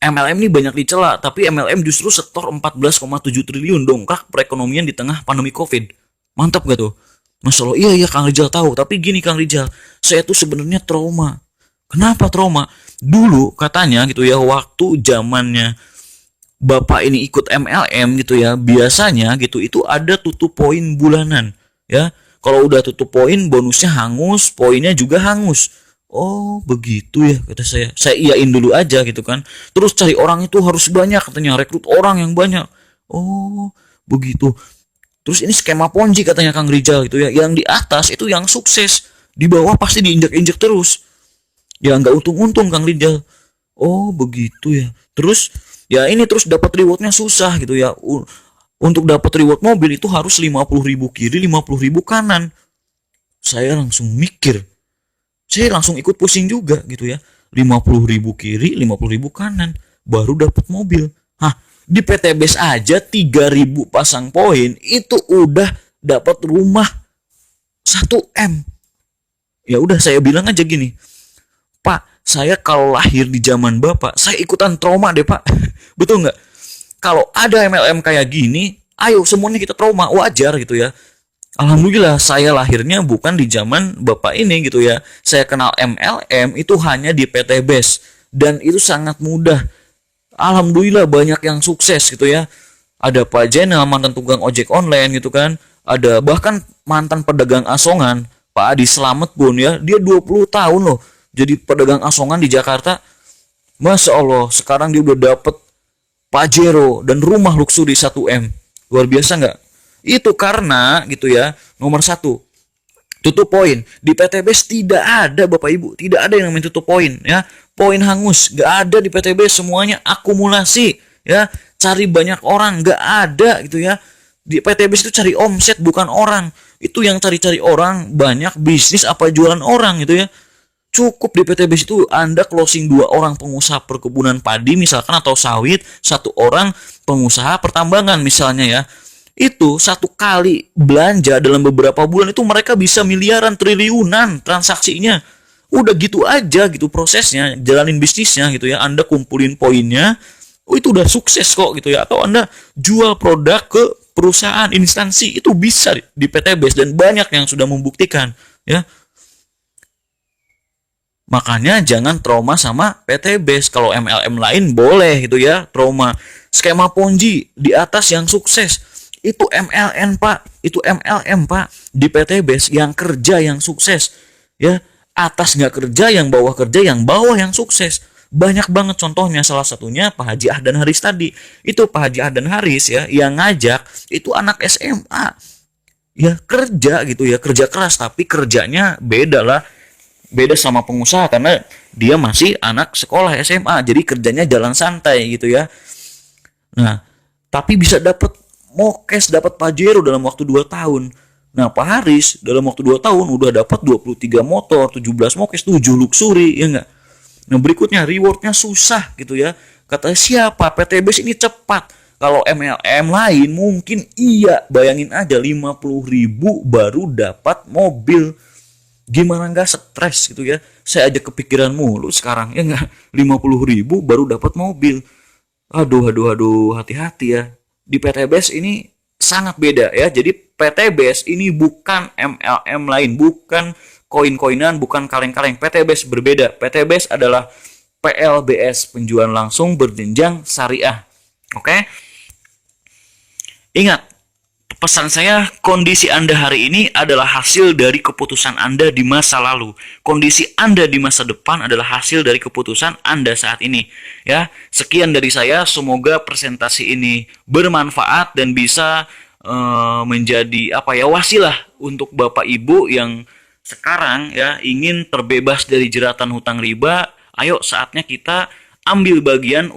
MLM ini banyak dicela, tapi MLM justru setor 14,7 triliun dongkrak perekonomian di tengah pandemi Covid. Mantap gak tuh? Masya Allah, iya Kang Rijal tahu. Tapi gini Kang Rijal, saya tuh sebenarnya trauma. Kenapa trauma? Dulu katanya gitu ya, waktu zamannya Bapak ini ikut MLM gitu ya, biasanya gitu itu ada tutup poin bulanan ya. Kalau udah tutup poin, bonusnya hangus, poinnya juga hangus. Oh begitu ya, kata saya. Saya iyain dulu aja gitu kan. Terus cari orang itu harus banyak katanya, rekrut orang yang banyak. Oh begitu. Terus ini skema ponzi katanya Kang Rijal gitu ya. Yang di atas itu yang sukses, di bawah pasti diinjak-injak terus. Ya nggak untung-untung Kang Rijal. Oh begitu ya. Terus ya ini terus dapat rewardnya susah gitu ya. Untuk dapat reward mobil itu harus 50.000 kiri, 50.000 kanan. Saya langsung mikir. Saya langsung ikut pusing juga gitu ya. 50.000 kiri, 50.000 kanan, baru dapat mobil. Hah, Di PTBS aja 3.000 pasang poin itu udah dapat rumah 1 M. Ya udah saya bilang aja gini, Pak, saya kalau lahir di zaman Bapak, saya ikutan trauma deh Pak. Betul nggak? Kalau ada MLM kayak gini, ayo semuanya kita trauma, wajar gitu ya. Alhamdulillah saya lahirnya bukan di zaman Bapak ini gitu ya. Saya kenal MLM itu hanya di PTBS dan itu sangat mudah. Alhamdulillah banyak yang sukses gitu ya. Ada Pak Jenal, mantan tukang ojek online gitu kan. Ada bahkan mantan pedagang asongan, Pak Adi Slamet pun ya. Dia 20 tahun loh jadi pedagang asongan di Jakarta. Masya Allah, sekarang dia udah dapet Pajero dan rumah luxury 1 M. Luar biasa nggak? Itu karena gitu ya, nomor satu, tutup poin. Di PTBS tidak ada Bapak Ibu, tidak ada yang namanya tutup poin ya. Poin hangus, nggak ada di PTBS, semuanya akumulasi ya. Cari banyak orang, nggak ada gitu ya. Di PTBS itu cari omset bukan orang. Itu yang cari-cari orang, banyak bisnis apa jualan orang gitu ya. Cukup di PTBS itu Anda closing 2 orang pengusaha perkebunan padi misalkan atau sawit, 1 orang pengusaha pertambangan misalnya ya. Itu 1 kali belanja dalam beberapa bulan itu mereka bisa miliaran, triliunan transaksinya. Udah gitu aja gitu prosesnya, jalanin bisnisnya gitu ya. Anda kumpulin poinnya, oh itu udah sukses kok gitu ya. Atau Anda jual produk ke perusahaan, instansi, itu bisa di PTBS dan banyak yang sudah membuktikan ya. Makanya jangan trauma sama PTBS. Kalau MLM lain boleh gitu ya, trauma. Skema Ponzi di atas yang sukses. Itu MLM Pak, itu MLM Pak. Di PTBS yang kerja yang sukses. Ya, atas nggak kerja, yang bawah kerja, yang bawah yang sukses. Banyak banget contohnya, salah satunya Pak Haji Ahdan Haris tadi. Itu Pak Haji Ahdan Haris ya, yang ngajak itu anak SMA. Ya kerja gitu ya, kerja keras tapi kerjanya beda lah. Beda sama pengusaha karena dia masih anak sekolah SMA, jadi kerjanya jalan santai gitu ya. Nah, tapi bisa dapat mokes, dapat Pajero dalam waktu 2 tahun. Nah, Pak Haris dalam waktu 2 tahun udah dapat 23 motor, 17 mokes, 7 luxury, ya enggak? Nah, berikutnya rewardnya susah gitu ya. Kata siapa? PTBS ini cepat. Kalau MLM lain mungkin iya, bayangin aja 50.000 baru dapat mobil. Gimana nggak stres gitu ya. Saya aja kepikiran mulu sekarang ya nggak, 50.000 baru dapat mobil. Aduh, hati-hati ya. Di PTBS ini sangat beda ya. Jadi PTBS ini bukan MLM lain, bukan koin-koinan, bukan kaleng-kaleng. PTBS berbeda. PTBS adalah PLBS, penjualan langsung berjenjang syariah. Oke? Ingat, pesan saya, kondisi Anda hari ini adalah hasil dari keputusan Anda di masa lalu. Kondisi Anda di masa depan adalah hasil dari keputusan Anda saat ini. Ya, sekian dari saya. Semoga presentasi ini bermanfaat dan bisa menjadi wasilah untuk Bapak Ibu yang sekarang ya ingin terbebas dari jeratan hutang riba. Ayo saatnya kita ambil bagian